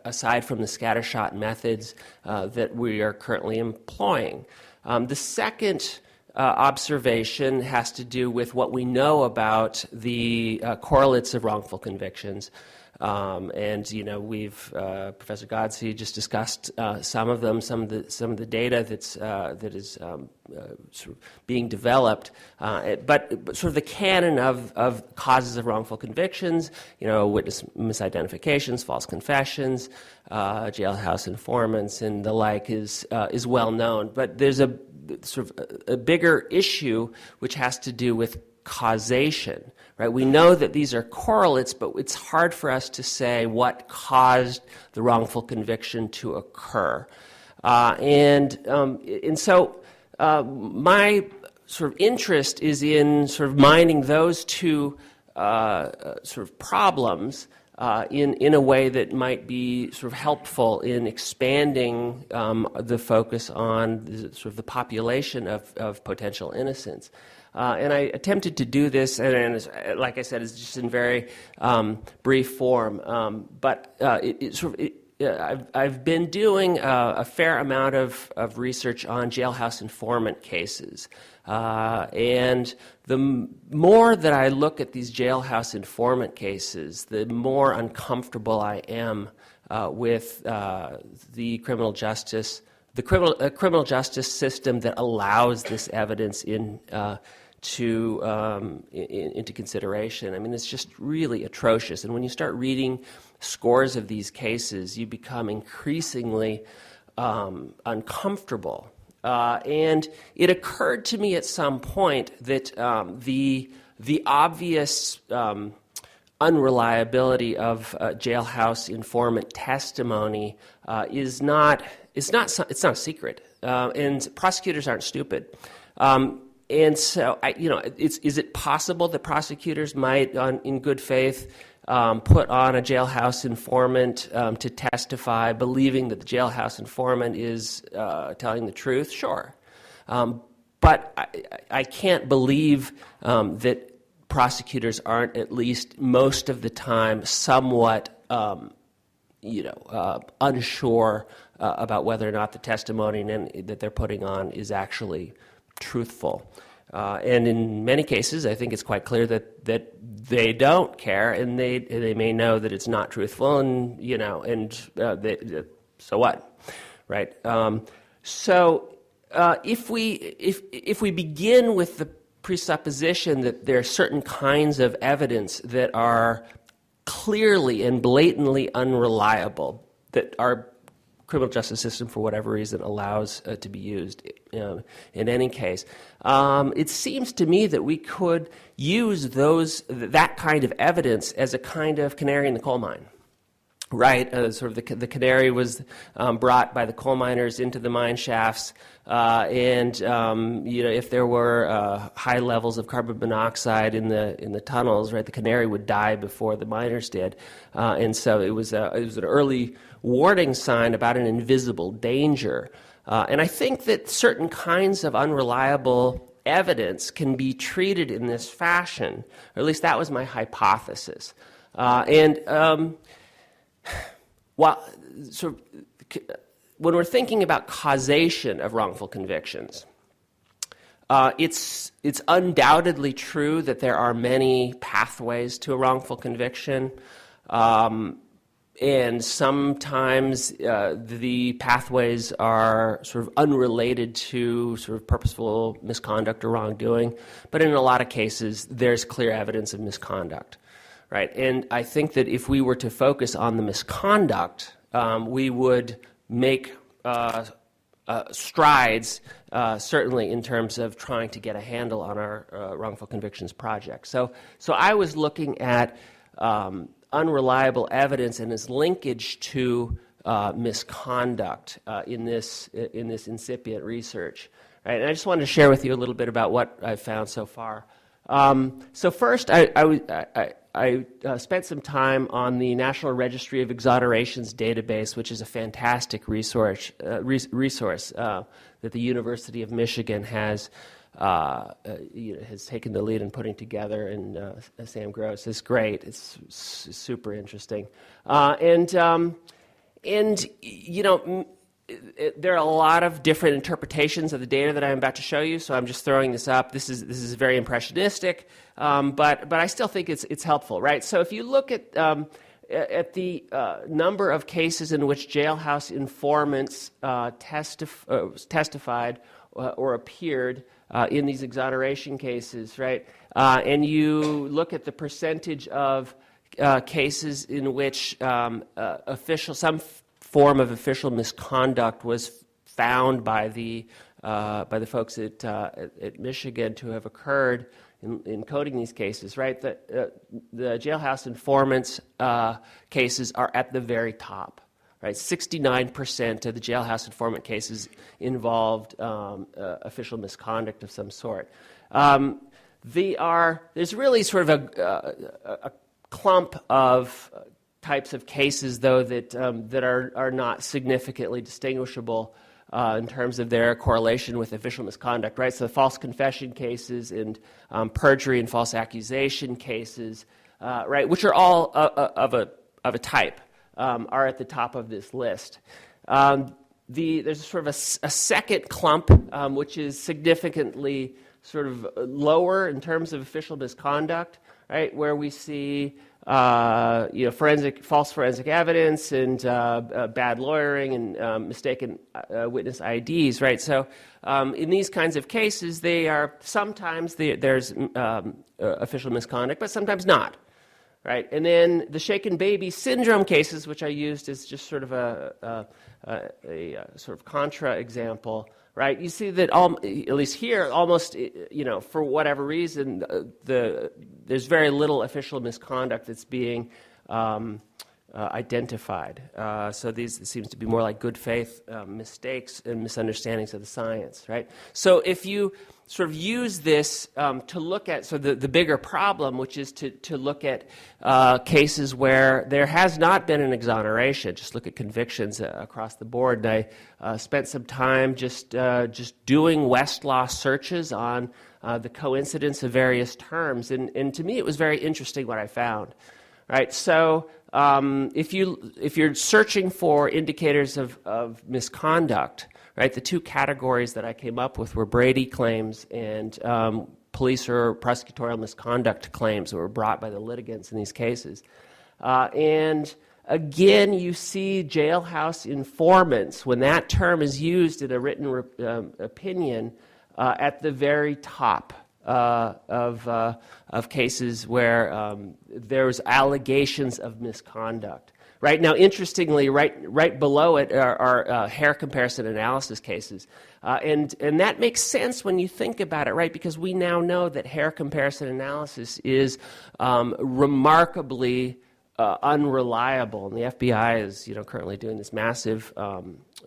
aside from the scattershot methods that we are currently employing? The second observation has to do with what we know about the correlates of wrongful convictions. And we've Professor Godsey just discussed some of them, some of the data that is sort of being developed. But sort of the canon of causes of wrongful convictions, witness misidentifications, false confessions, jailhouse informants, and the like is well known. But there's a sort of a bigger issue which has to do with causation. Right? We know that these are correlates, but it's hard for us to say what caused the wrongful conviction to occur. And so my sort of interest is in sort of mining those two sort of problems in a way that might be sort of helpful in expanding the focus on sort of the population of potential innocence. And I attempted to do this, and like I said, it's just in very brief form. But I've been doing a fair amount of research on jailhouse informant cases. And the more that I look at these jailhouse informant cases, the more uncomfortable I am with the criminal justice system that allows this evidence into consideration. I mean, it's just really atrocious. And when you start reading scores of these cases, you become increasingly uncomfortable. And it occurred to me at some point that the obvious unreliability of jailhouse informant testimony is not a secret, and prosecutors aren't stupid. And so, is it possible that prosecutors might, in good faith, put on a jailhouse informant to testify, believing that the jailhouse informant is telling the truth? Sure. But I can't believe that prosecutors aren't, at least most of the time, somewhat unsure about whether or not the testimony that they're putting on is actually truthful. And in many cases, I think it's quite clear that they don't care, and they may know that it's not truthful, and so what, right? So if we begin with the presupposition that there are certain kinds of evidence that are clearly and blatantly unreliable, that our criminal justice system, for whatever reason, allows to be used in any case, it seems to me that we could use that kind of evidence as a kind of canary in the coal mine. Right, sort of the canary was brought by the coal miners into the mine shafts, and if there were high levels of carbon monoxide in the tunnels, right, the canary would die before the miners did, and so it was an early warning sign about an invisible danger. And I think that certain kinds of unreliable evidence can be treated in this fashion, or at least that was my hypothesis, when we're thinking about causation of wrongful convictions, it's undoubtedly true that there are many pathways to a wrongful conviction, and sometimes the pathways are sort of unrelated to sort of purposeful misconduct or wrongdoing, but in a lot of cases, there's clear evidence of misconduct. Right, and I think that if we were to focus on the misconduct, we would make strides, certainly in terms of trying to get a handle on our wrongful convictions project. So I was looking at unreliable evidence and its linkage to misconduct in this incipient research. Right, and I just wanted to share with you a little bit about what I've found so far. So first, I spent some time on the National Registry of Exonerations database, which is a fantastic resource that the University of Michigan has taken the lead in putting together, and Sam Gross is great. It's super interesting, there are a lot of different interpretations of the data that I'm about to show you, so I'm just throwing this up. This is very impressionistic, but I still think it's helpful, right? So if you look at the number of cases in which jailhouse informants testified or appeared in these exoneration cases, right, and you look at the percentage of cases in which some form of official misconduct was found by the folks at Michigan to have occurred in coding these cases, right? The jailhouse informants cases are at the very top, right? 69% of the jailhouse informant cases involved official misconduct of some sort. There's really sort of a clump of types of cases, though, that are not significantly distinguishable in terms of their correlation with official misconduct, right? So false confession cases and perjury and false accusation cases, right, which are all of a type, are at the top of this list. There's sort of a second clump, which is significantly sort of lower in terms of official misconduct, right, where we see false forensic evidence and bad lawyering and mistaken witness IDs, right? So in these kinds of cases, there's official misconduct, but sometimes not, right? And then the shaken baby syndrome cases, which I used as just sort of a sort of contra example, right? You see that at least here, almost, for whatever reason, there's very little official misconduct that's being identified. So these seems to be more like good faith mistakes and misunderstandings of the science, right? So if you sort of use this to look at the bigger problem, which is to look at cases where there has not been an exoneration, just look at convictions across the board. And I spent some time just doing Westlaw searches on the coincidence of various terms, and to me it was very interesting what I found. Right, so if you're searching for indicators of misconduct, right, the two categories that I came up with were Brady claims and police or prosecutorial misconduct claims that were brought by the litigants in these cases. And again, you see jailhouse informants, when that term is used in a written opinion, at the very top of cases where there's allegations of misconduct. Right now, interestingly, right below it are hair comparison analysis cases, and that makes sense when you think about it, right? Because we now know that hair comparison analysis is remarkably unreliable, and the FBI is currently doing this massive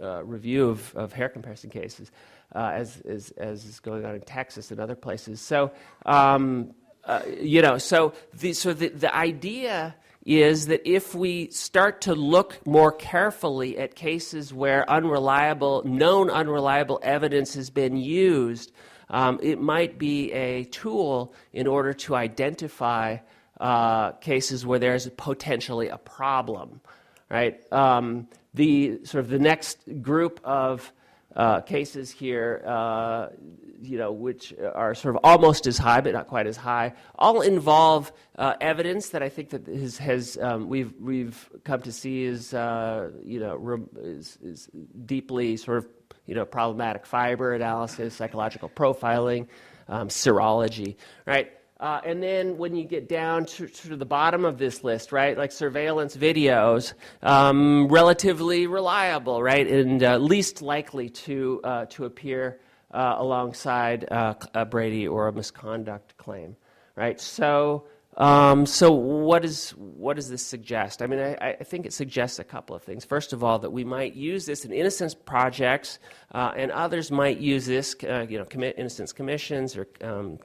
review of hair comparison cases. As is going on in Texas and other places. So, the idea is that if we start to look more carefully at cases where known unreliable evidence has been used, it might be a tool in order to identify cases where there's potentially a problem, right? The next group of cases here, which are sort of almost as high but not quite as high, all involve evidence that I think that we've come to see is deeply sort of problematic: fiber analysis, psychological profiling, serology, right? And then when you get down to the bottom of this list, right, like surveillance videos, relatively reliable, right, and least likely to appear alongside a Brady or a misconduct claim, right? So what does this suggest? I mean, I think it suggests a couple of things. First of all, that we might use this in innocence projects, and others might use this, commit innocence commissions or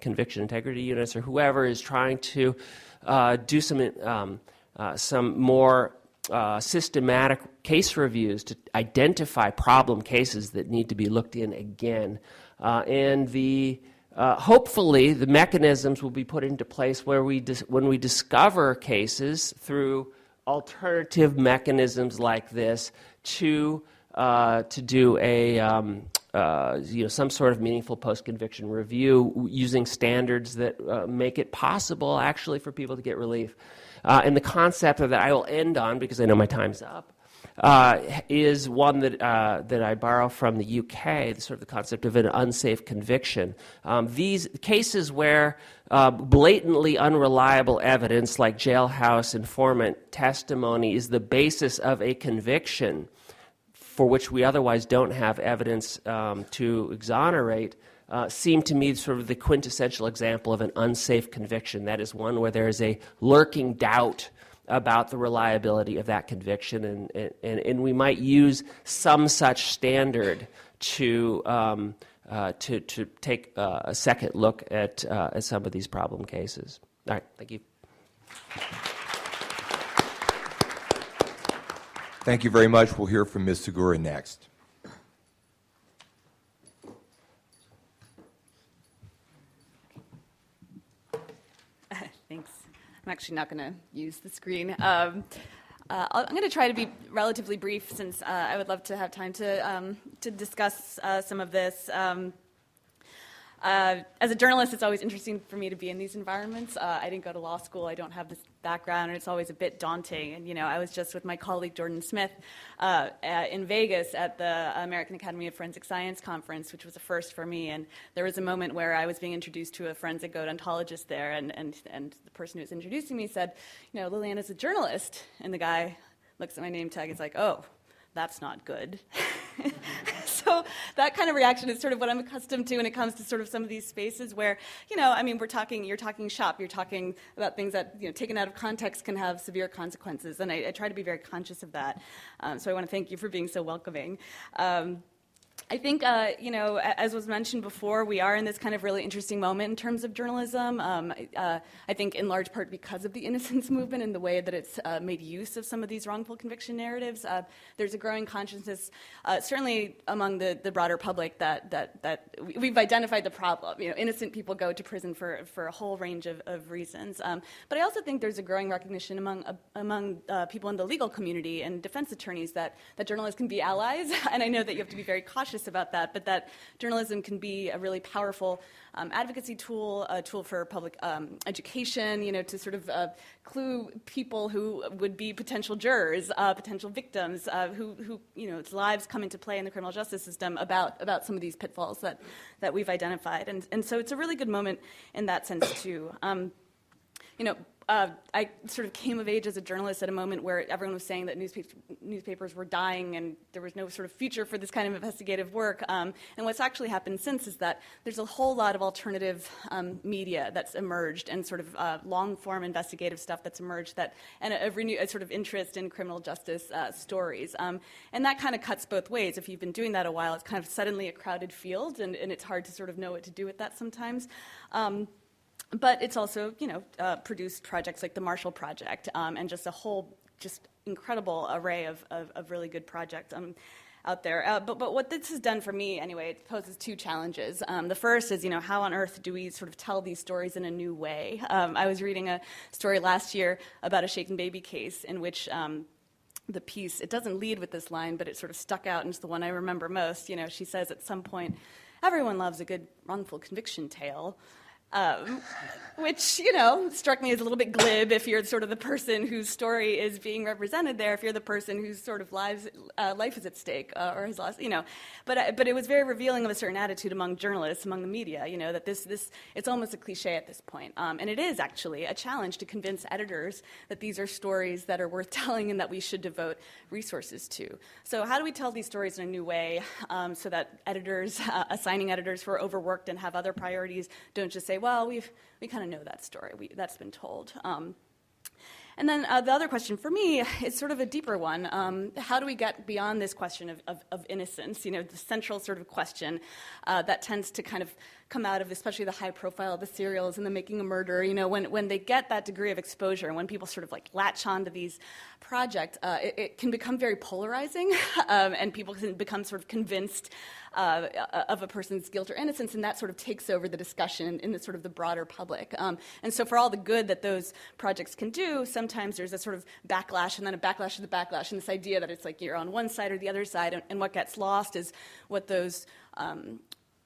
conviction integrity units, or whoever is trying to do some more systematic case reviews to identify problem cases that need to be looked in again, and hopefully, the mechanisms will be put into place where when we discover cases through alternative mechanisms like this to do some sort of meaningful post-conviction review using standards that make it possible actually for people to get relief. And the concept that I will end on, because I know my time's up, is one that I borrow from the UK, sort of the concept of an unsafe conviction. These cases where blatantly unreliable evidence like jailhouse informant testimony is the basis of a conviction for which we otherwise don't have evidence to exonerate, seem to me sort of the quintessential example of an unsafe conviction. That is one where there is a lurking doubt about the reliability of that conviction, and we might use some such standard to take a second look at some of these problem cases. All right, thank you. Thank you very much. We'll hear from Ms. Segura next. Thanks. I'm actually not going to use the screen. I'm going to try to be relatively brief, since I would love to have time to discuss some of this. As a journalist, it's always interesting for me to be in these environments. I didn't go to law school. I don't have this background, and it's always a bit daunting. And, I was just with my colleague Jordan Smith in Vegas at the American Academy of Forensic Science conference, which was a first for me. And there was a moment where I was being introduced to a forensic odontologist there, and the person who was introducing me said, Liliana's a journalist. And the guy looks at my name tag and is like, oh, that's not good. So that kind of reaction is sort of what I'm accustomed to when it comes to sort of some of these spaces where, you're talking shop, you're talking about things that, taken out of context can have severe consequences. And I try to be very conscious of that. So I want to thank you for being so welcoming. I think, as was mentioned before, we are in this kind of really interesting moment in terms of journalism. I think in large part because of the innocence movement and the way that it's made use of some of these wrongful conviction narratives. There's a growing consciousness, certainly among the broader public, that we've identified the problem. Innocent people go to prison for a whole range of reasons. But I also think there's a growing recognition among people in the legal community and defense attorneys that journalists can be allies. And I know that you have to be very cautious about that, but that journalism can be a really powerful advocacy tool, a tool for public education, to sort of clue people who would be potential jurors, potential victims, whose lives come into play in the criminal justice system about some of these pitfalls that we've identified. And so it's a really good moment in that sense, too. I sort of came of age as a journalist at a moment where everyone was saying that newspapers were dying and there was no sort of future for this kind of investigative work. And what's actually happened since is that there's a whole lot of alternative media that's emerged and sort of long-form investigative stuff that's emerged and a renewed sort of interest in criminal justice stories. And that kind of cuts both ways. If you've been doing that a while, it's kind of suddenly a crowded field, and it's hard to sort of know what to do with that sometimes. But it's also, produced projects like the Marshall Project and just a whole incredible array of really good projects out there. But what this has done for me, anyway, it poses two challenges. The first is, how on earth do we sort of tell these stories in a new way? I was reading a story last year about a shaken baby case in which the piece, it doesn't lead with this line, but it sort of stuck out, and it's the one I remember most. She says at some point, everyone loves a good wrongful conviction tale. Which, struck me as a little bit glib if you're sort of the person whose story is being represented there, if you're the person whose sort of life is at stake or has lost, But it was very revealing of a certain attitude among journalists, among the media, that this it's almost a cliche at this point. And it is actually a challenge to convince editors that these are stories that are worth telling and that we should devote resources to. So how do we tell these stories in a new way so that editors, assigning editors who are overworked and have other priorities, don't just say, well, we kind of know that story. That's been told. And then the other question for me is sort of a deeper one. How do we get beyond this question of innocence, the central sort of question that tends to kind of come out of especially the high profile of the serials and the making a murder, when they get that degree of exposure and when people sort of like latch onto these projects, it can become very polarizing and people can become sort of convinced of a person's guilt or innocence, and that sort of takes over the discussion in the sort of the broader public. And so for all the good that those projects can do, sometimes there's a sort of backlash and then a backlash to the backlash, and this idea that it's like you're on one side or the other side, and what gets lost is what those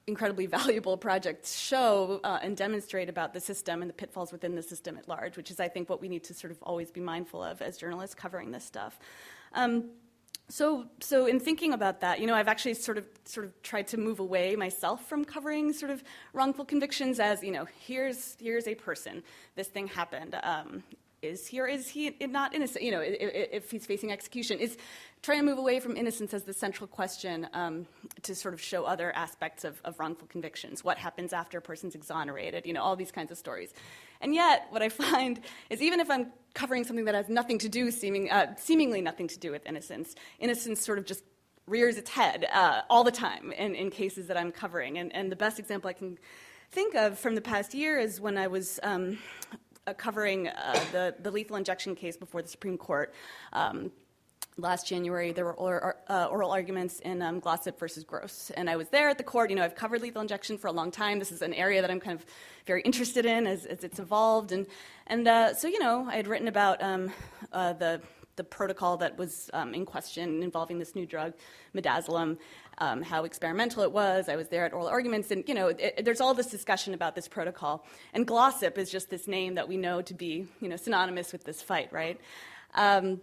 incredibly valuable projects show and demonstrate about the system and the pitfalls within the system at large, which is, I think, what we need to sort of always be mindful of as journalists covering this stuff. So in thinking about that, I've actually sort of tried to move away myself from covering sort of wrongful convictions as, here's a person, this thing happened. Is he or is he not innocent? If he's facing execution, is trying to move away from innocence as the central question to sort of show other aspects of wrongful convictions. What happens after a person's exonerated? All these kinds of stories. And yet, what I find is even if I'm covering something that has nothing to do, seemingly nothing to do with innocence sort of just rears its head all the time in cases that I'm covering. And the best example I can think of from the past year is when I was covering the lethal injection case before the Supreme Court. Last January, there were oral arguments in Glossip versus Gross, and I was there at the court. I've covered lethal injection for a long time. This is an area that I'm kind of very interested in as it's evolved, and so I had written about the the protocol that was in question involving this new drug, midazolam, how experimental it was. I was there at oral arguments, and there's all this discussion about this protocol. And glossip is just this name that we know to be synonymous with this fight, right? And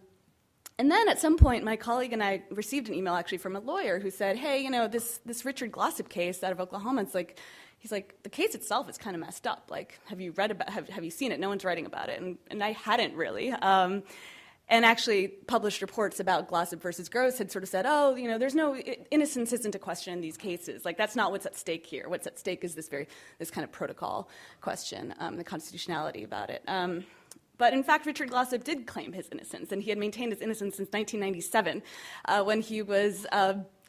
then at some point, my colleague and I received an email actually from a lawyer who said, hey, this Richard Glossip case out of Oklahoma, he's like, the case itself is kind of messed up. Like, have you read about, have you seen it? No one's writing about it. And I hadn't really. And actually published reports about Glossip versus Gross had sort of said, there's no, innocence isn't a question in these cases. Like, that's not what's at stake here. What's at stake is this kind of protocol question, the constitutionality about it. But in fact, Richard Glossip did claim his innocence, and he had maintained his innocence since 1997 when he was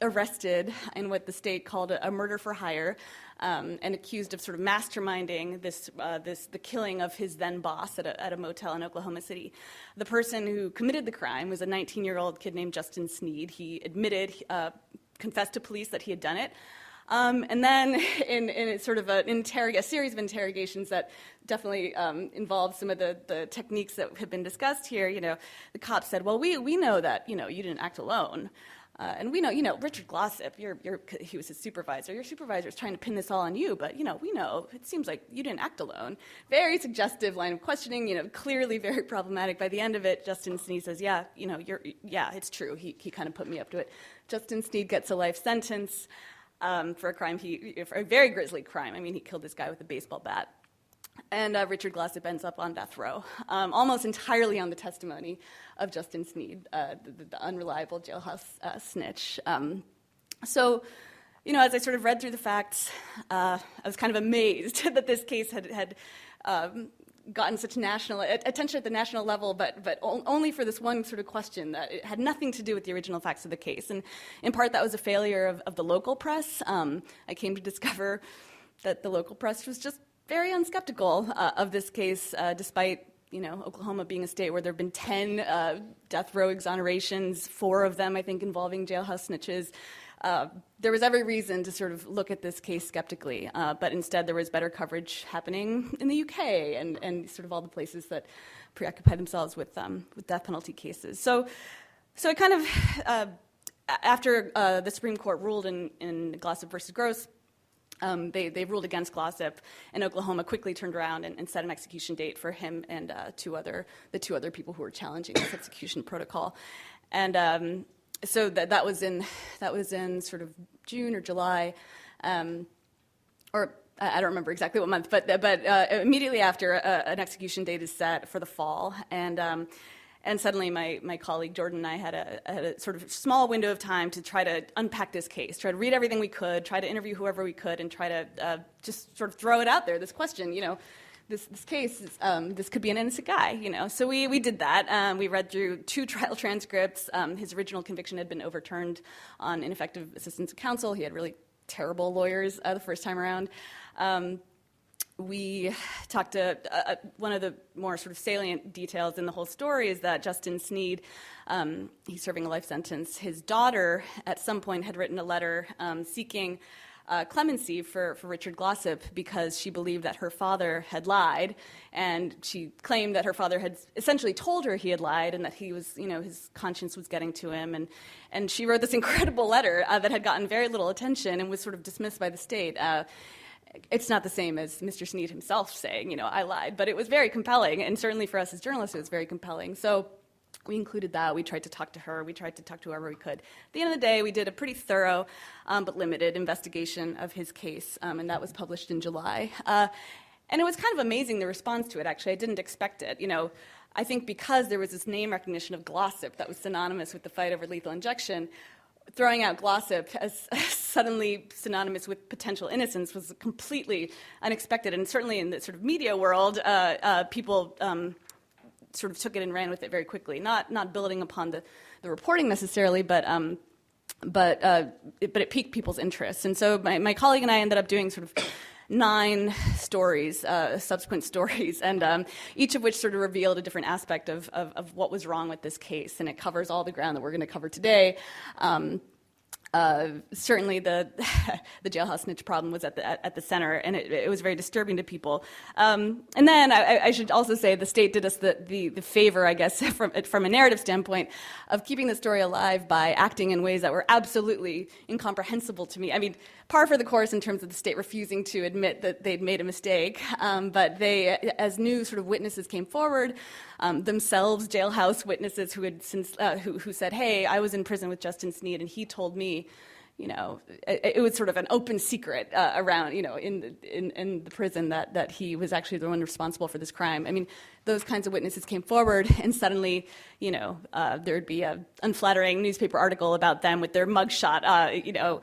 arrested in what the state called a murder for hire, and accused of sort of masterminding the killing of his then boss at a motel in Oklahoma City. The person who committed the crime was a 19-year-old kid named Justin Sneed. He admitted, confessed to police that he had done it. And then in sort of a series of interrogations that definitely involved some of the techniques that have been discussed here, the cops said, well, we know that, you didn't act alone. And we know, Richard Glossip, he was his supervisor. Your supervisor is trying to pin this all on you, but, we know, it seems like you didn't act alone. Very suggestive line of questioning, clearly very problematic. By the end of it, Justin Sneed says, yeah, it's true. He kind of put me up to it. Justin Sneed gets a life sentence. For a crime, for a very grisly crime. I mean, he killed this guy with a baseball bat. And Richard Glossip ends up on death row, almost entirely on the testimony of Justin Sneed, the unreliable jailhouse snitch. So, as I sort of read through the facts, I was kind of amazed that this case had gotten such national attention at the national level, but only for this one sort of question that it had nothing to do with the original facts of the case. And in part, that was a failure of the local press. I came to discover that the local press was just very unskeptical of this case, despite Oklahoma being a state where there have been 10 death row exonerations, 4 of them, I think, involving jailhouse snitches. There was every reason to sort of look at this case skeptically, but instead there was better coverage happening in the UK and sort of all the places that preoccupy themselves with death penalty cases. So it kind of, after the Supreme Court ruled in Glossip versus Gross, they ruled against Glossip, and Oklahoma quickly turned around and set an execution date for him and the two other people who were challenging this execution protocol. And so that was in sort of June or July, or I don't remember exactly what month, but immediately after an execution date is set for the fall, and suddenly my colleague Jordan and I had a sort of small window of time to try to unpack this case, try to read everything we could, try to interview whoever we could, and try to just sort of throw it out there. This question, This case, this could be an innocent guy, So we did that. We read through 2 trial transcripts. His original conviction had been overturned on ineffective assistance of counsel. He had really terrible lawyers the first time around. We talked to one of the more sort of salient details in the whole story is that Justin Sneed, he's serving a life sentence. His daughter at some point had written a letter seeking clemency for Richard Glossip because she believed that her father had lied, and she claimed that her father had essentially told her he had lied and that he was, his conscience was getting to him. And she wrote this incredible letter that had gotten very little attention and was sort of dismissed by the state. It's not the same as Mr. Sneed himself saying, I lied, but it was very compelling, and certainly for us as journalists, it was very compelling. So we included that. We tried to talk to her. We tried to talk to whoever we could. At the end of the day, we did a pretty thorough but limited investigation of his case, and that was published in July. And it was kind of amazing, the response to it, actually. I didn't expect it. I think because there was this name recognition of Glossip that was synonymous with the fight over lethal injection, throwing out Glossip as suddenly synonymous with potential innocence was completely unexpected. And certainly in the sort of media world, people sort of took it and ran with it very quickly, not building upon the reporting necessarily, but it piqued people's interest. And so my colleague and I ended up doing sort of 9 stories, subsequent stories, and each of which sort of revealed a different aspect of what was wrong with this case, and it covers all the ground that we're going to cover today. certainly the the jailhouse snitch problem was at the center, and it was very disturbing to people. And then I should also say the state did us the favor, I guess, from a narrative standpoint, of keeping the story alive by acting in ways that were absolutely incomprehensible to me. I mean, par for the course in terms of the state refusing to admit that they'd made a mistake, but they, as new sort of witnesses came forward, themselves jailhouse witnesses who had since who said, "Hey, I was in prison with Justin Sneed, and he told me." You know, it was sort of an open secret around, you know, in the prison that he was actually the one responsible for this crime. I mean, those kinds of witnesses came forward, and suddenly, you know, there would be an unflattering newspaper article about them with their mugshot, you know,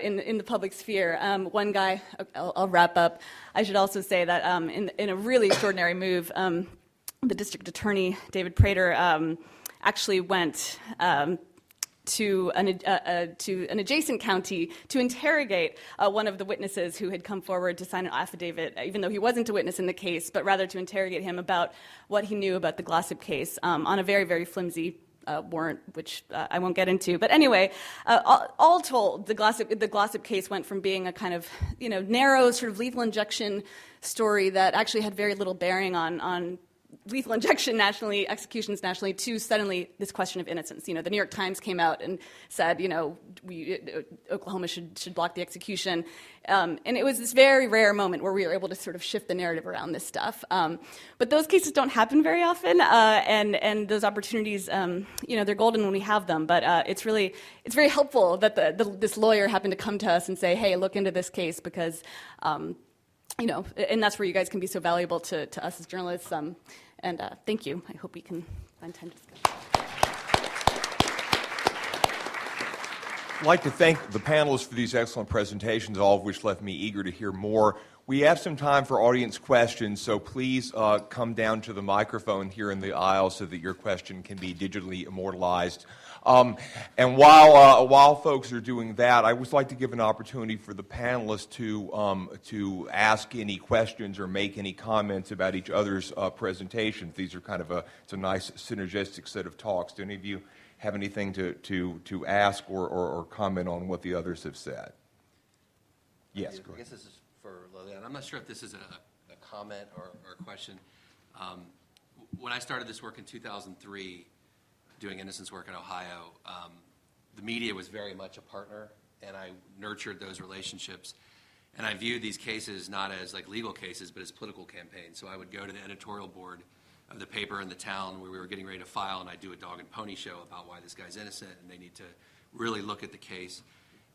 in the public sphere. One guy, I'll wrap up. I should also say that in a really extraordinary move, the district attorney, David Prater, actually went to an adjacent county to interrogate one of the witnesses who had come forward to sign an affidavit, even though he wasn't a witness in the case, but rather to interrogate him about what he knew about the Glossip case on a very, very flimsy warrant, which I won't get into. But anyway, all told, the Glossip case went from being a kind of, you know, narrow sort of lethal injection story that actually had very little bearing on lethal injection nationally, executions nationally, to suddenly this question of innocence. You know, the New York Times came out and said, you know, Oklahoma should block the execution. And it was this very rare moment where we were able to sort of shift the narrative around this stuff. But those cases don't happen very often, and those opportunities, you know, they're golden when we have them. But it's very helpful that this lawyer happened to come to us and say, hey, look into this case, because you know, and that's where you guys can be so valuable to us as journalists. And thank you. I hope we can find time to discuss. I'd like to thank the panelists for these excellent presentations, all of which left me eager to hear more. We have some time for audience questions, so please come down to the microphone here in the aisle so that your question can be digitally immortalized. And while folks are doing that, I would like to give an opportunity for the panelists to ask any questions or make any comments about each other's presentations. These are kind of it's a nice synergistic set of talks. Do any of you have anything to ask or comment on what the others have said? Yes, go ahead. I guess this is for Liliana. I'm not sure if this is a comment or a question. When I started this work in 2003, doing innocence work in Ohio, the media was very much a partner, and I nurtured those relationships. And I viewed these cases not as like legal cases, but as political campaigns. So I would go to the editorial board of the paper in the town where we were getting ready to file, and I'd do a dog and pony show about why this guy's innocent, and they need to really look at the case.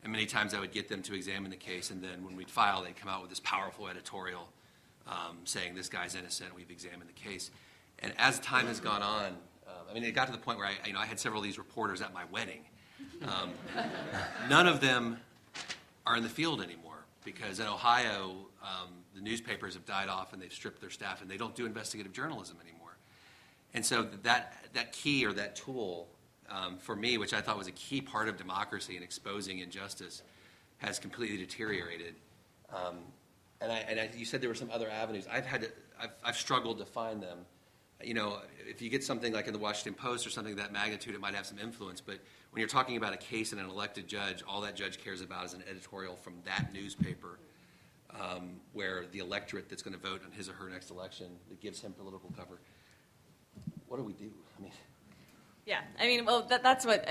And many times I would get them to examine the case, and then when we'd file, they'd come out with this powerful editorial saying this guy's innocent, we've examined the case. And as time has gone on, I mean, it got to the point where I had several of these reporters at my wedding. None of them are in the field anymore because in Ohio, the newspapers have died off and they've stripped their staff and they don't do investigative journalism anymore. And so that key or that tool for me, which I thought was a key part of democracy and exposing injustice, has completely deteriorated. You said there were some other avenues. I've struggled to find them. You know, if you get something like in the Washington Post or something of that magnitude, it might have some influence. But when you're talking about a case and an elected judge, all that judge cares about is an editorial from that newspaper, where the electorate that's going to vote on his or her next election, that gives him political cover. What do we do? I mean, Yeah, I mean, well, that's what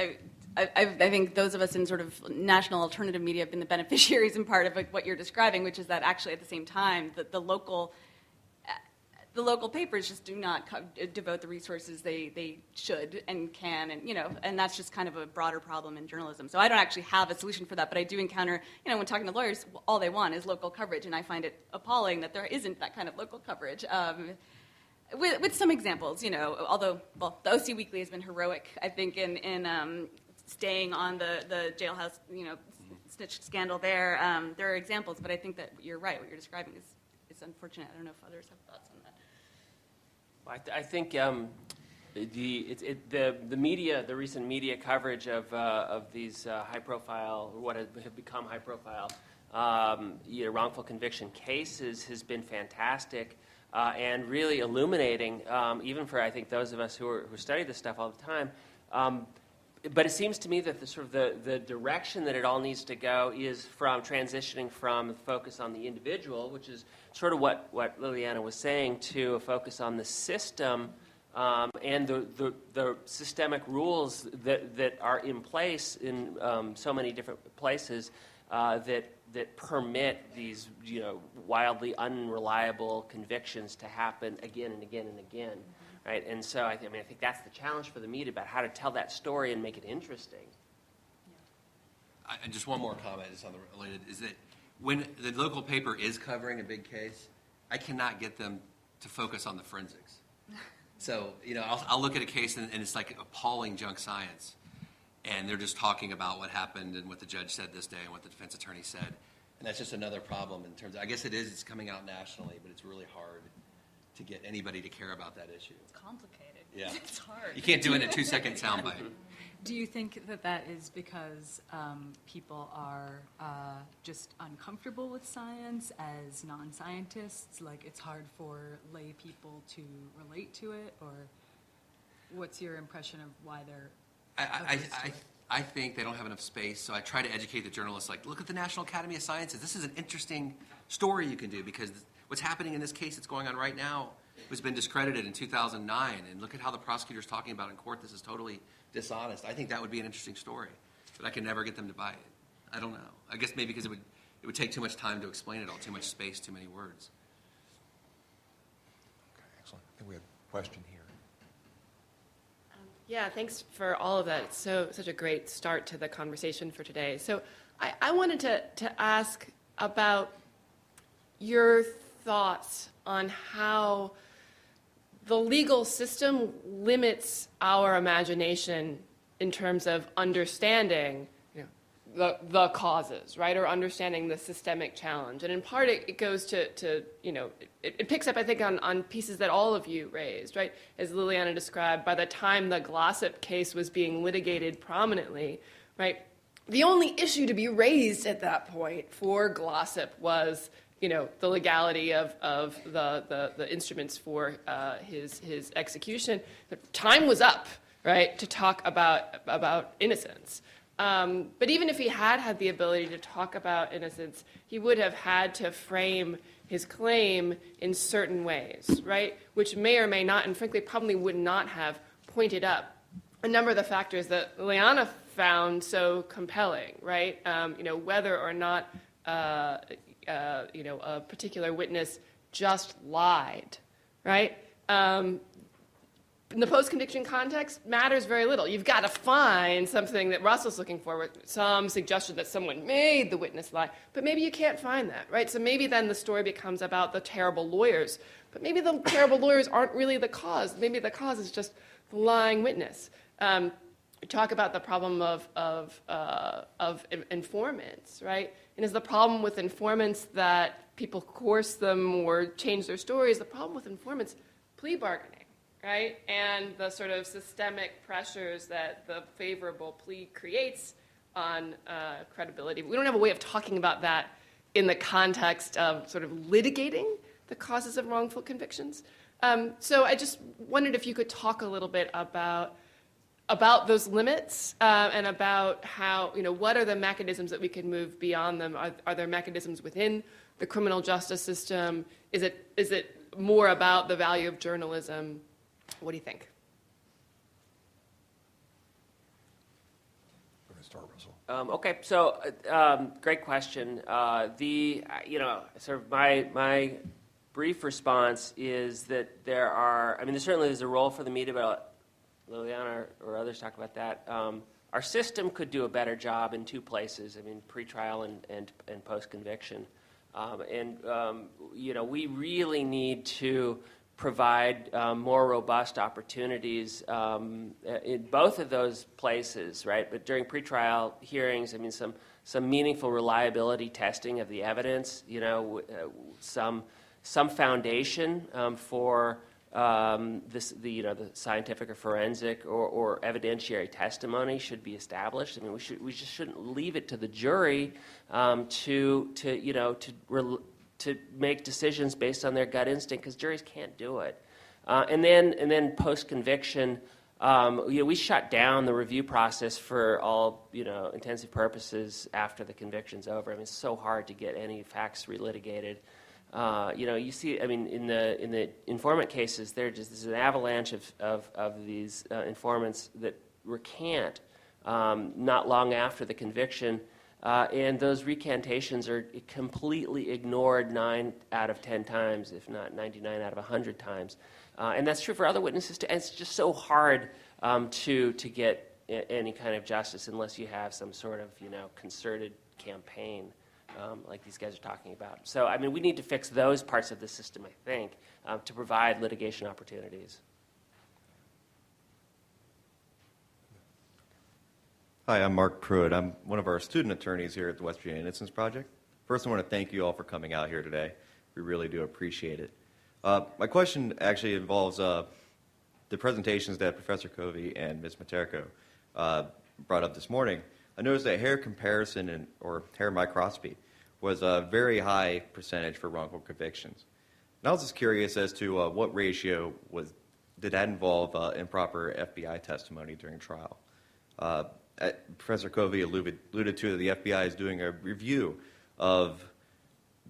I think those of us in sort of national alternative media have been the beneficiaries in part of what you're describing, which is that actually at the same time that the local papers just do not devote the resources they should and can, and and that's just kind of a broader problem in journalism. So I don't actually have a solution for that, but I do encounter, when talking to lawyers, all they want is local coverage, and I find it appalling that there isn't that kind of local coverage. With some examples, although, well, the OC Weekly has been heroic, I think, in staying on the jailhouse, snitch scandal there. There are examples, but I think that you're right. What you're describing is unfortunate. I don't know if others have thoughts on that. I think the media, the recent media coverage of these high-profile, or what have become high-profile, wrongful conviction cases has been fantastic and really illuminating, even for I think those of us who study this stuff all the time. but it seems to me that the sort of the direction that it all needs to go is from transitioning from the focus on the individual, which is sort of what Liliana was saying, to a focus on the system and the systemic rules that are in place in so many different places that permit these wildly unreliable convictions to happen again and again and again. Right, and so I think that's the challenge for the media about how to tell that story and make it interesting. And just one more comment, just on the related, is that when the local paper is covering a big case, I cannot get them to focus on the forensics. So I'll look at a case and it's like appalling junk science, and they're just talking about what happened and what the judge said this day and what the defense attorney said, and that's just another problem in terms of, I guess it's coming out nationally, but it's really hard to get anybody to care about that issue. It's complicated. Yeah. It's hard. You can't do it in a 2-second soundbite. Do you think that is because people are just uncomfortable with science as non-scientists? Like it's hard for lay people to relate to it? Or what's your impression of why they're opposed to it? I think they don't have enough space, so I try to educate the journalists, like, look at the National Academy of Sciences. This is an interesting story you can do, because what's happening in this case that's going on right now was been discredited in 2009, and look at how the prosecutor's talking about it in court. This is totally dishonest. I think that would be an interesting story, but I can never get them to buy it. I don't know. I guess maybe because it would take too much time to explain it all, too much space, too many words. Okay, excellent. I think we have a question here. Yeah, thanks for all of that. It's such a great start to the conversation for today. So I wanted to ask about your thoughts on how the legal system limits our imagination in terms of understanding the causes, right, or understanding the systemic challenge. And in part, it goes to it picks up, I think, on pieces that all of you raised, right? As Liliana described, by the time the Glossip case was being litigated prominently, right, the only issue to be raised at that point for Glossip was the legality of the instruments for his execution. But time was up, right, to talk about innocence. But even if he had the ability to talk about innocence, he would have had to frame his claim in certain ways, right, which may or may not, and frankly probably would not have pointed up a number of the factors that Liliana found so compelling, right, whether or not a particular witness just lied, right? In the post-conviction context, matters very little. You've got to find something that Russell's looking for, with some suggestion that someone made the witness lie, but maybe you can't find that, right? So maybe then the story becomes about the terrible lawyers, but maybe the terrible lawyers aren't really the cause. Maybe the cause is just the lying witness. We talk about the problem of informants, right? And is the problem with informants that people coerce them or change their stories? The problem with informants, plea bargaining, right? And the sort of systemic pressures that the favorable plea creates on credibility. But we don't have a way of talking about that in the context of sort of litigating the causes of wrongful convictions. So I just wondered if you could talk a little bit about those limits and about how, what are the mechanisms that we can move beyond them? Are there mechanisms within the criminal justice system? Is it more about the value of journalism? What do you think? Go ahead, start, Russell. Okay, so great question. Sort of my brief response is that there certainly there's a role for the media, but Liliana or others talk about that. Our system could do a better job in two places. Pretrial and post-conviction. We really need to provide more robust opportunities in both of those places, right? But during pretrial hearings, some meaningful reliability testing of the evidence, some foundation for the scientific or forensic or evidentiary testimony should be established. We just shouldn't leave it to the jury to make decisions based on their gut instinct, because juries can't do it. And then post-conviction, We shut down the review process for all, intensive purposes after the conviction's over. I mean, it's so hard to get any facts relitigated. You see, in the informant cases, there's an avalanche of these informants that recant not long after the conviction, and those recantations are completely ignored 9 out of 10 times, if not 99 out of 100 times. And that's true for other witnesses too. And it's just so hard to get any kind of justice unless you have some sort of concerted campaign like these guys are talking about. So we need to fix those parts of the system, I think, to provide litigation opportunities. Hi, I'm Mark Pruitt. I'm one of our student attorneys here at the West Virginia Innocence Project. First, I want to thank you all for coming out here today. We really do appreciate it. My question actually involves the presentations that Professor Covey and Ms. Materko brought up this morning. I noticed that hair comparison or hair microscopy was a very high percentage for wrongful convictions. And I was just curious as to what ratio did that involve improper FBI testimony during trial. Professor Covey alluded to that the FBI is doing a review of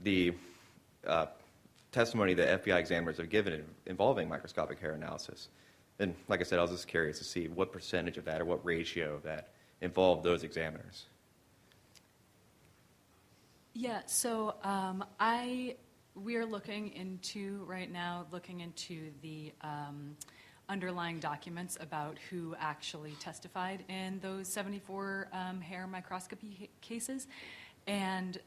the testimony that FBI examiners have given involving microscopic hair analysis. And like I said, I was just curious to see what percentage of that or what ratio of that involved those examiners. Yeah, so we are looking into the underlying documents about who actually testified in those 74 hair microscopy cases. And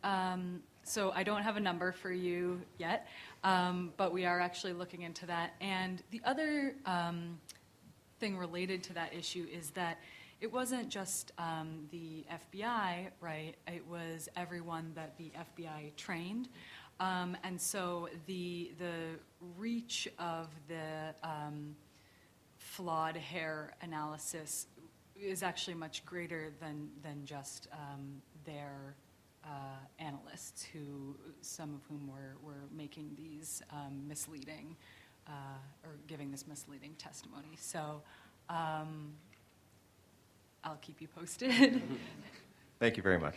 so I don't have a number for you yet, but we are actually looking into that. And the other thing related to that issue is that it wasn't just the FBI, right? It was everyone that the FBI trained. And so the reach of the flawed hair analysis is actually much greater than just their analysts, some of whom were making these misleading or giving this misleading testimony. So I'll keep you posted. Thank you very much.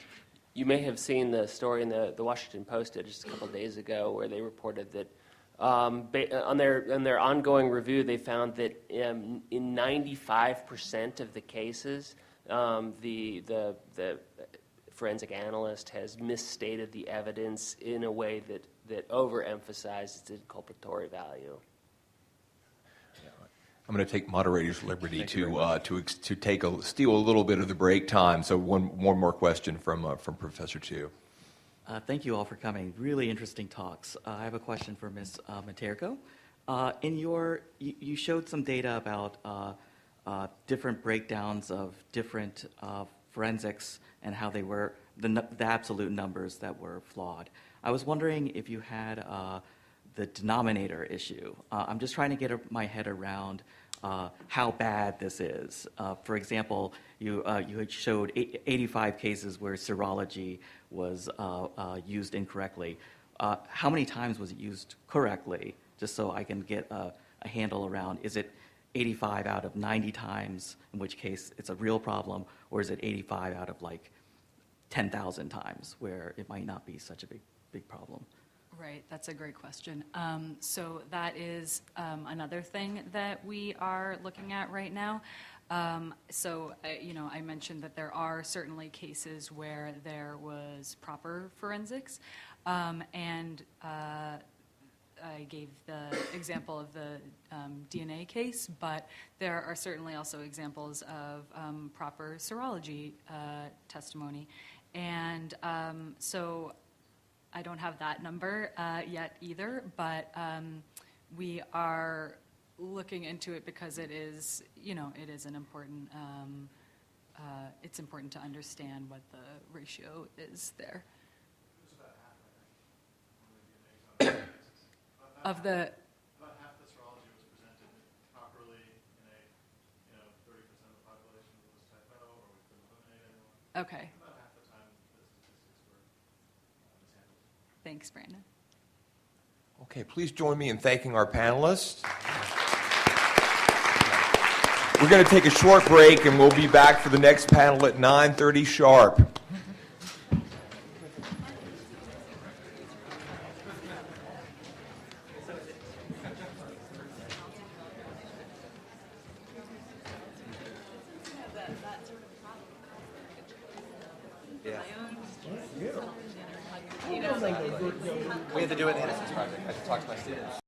You may have seen the story in the Washington Post just a couple of days ago where they reported that on their ongoing review, they found that in 95% of the cases, the forensic analyst has misstated the evidence in a way that overemphasizes its inculpatory value. I'm going to take moderator's liberty to steal a little bit of the break time. So one more question from Professor Tu. Thank you all for coming. Really interesting talks. I have a question for Ms. Materko. You showed some data about different breakdowns of different forensics and how they were the absolute numbers that were flawed. I was wondering if you had the denominator issue. I'm just trying to get my head around how bad this is. For example, you had showed 85 cases where serology was used incorrectly. How many times was it used correctly? Just so I can get a handle around, is it 85 out of 90 times, in which case it's a real problem, or is it 85 out of like 10,000 times where it might not be such a big problem? Right, that's a great question. So that is another thing that we are looking at right now. I mentioned that there are certainly cases where there was proper forensics, and I gave the example of the DNA case, but there are certainly also examples of proper serology testimony. And so I don't have that number yet either, but we are looking into it because it is, it is an important, it's important to understand what the ratio is there. Of the about half the serology was presented properly in a 30% of the population was type O, or we couldn't eliminate anyone. Okay. About half the time the statistics were mishandled. Thanks, Brandon. Okay, please join me in thanking our panelists. We're going to take a short break, and we'll be back for the next panel at 9:30 sharp. We had to do it in the Innocence Project. I had to talk to my students.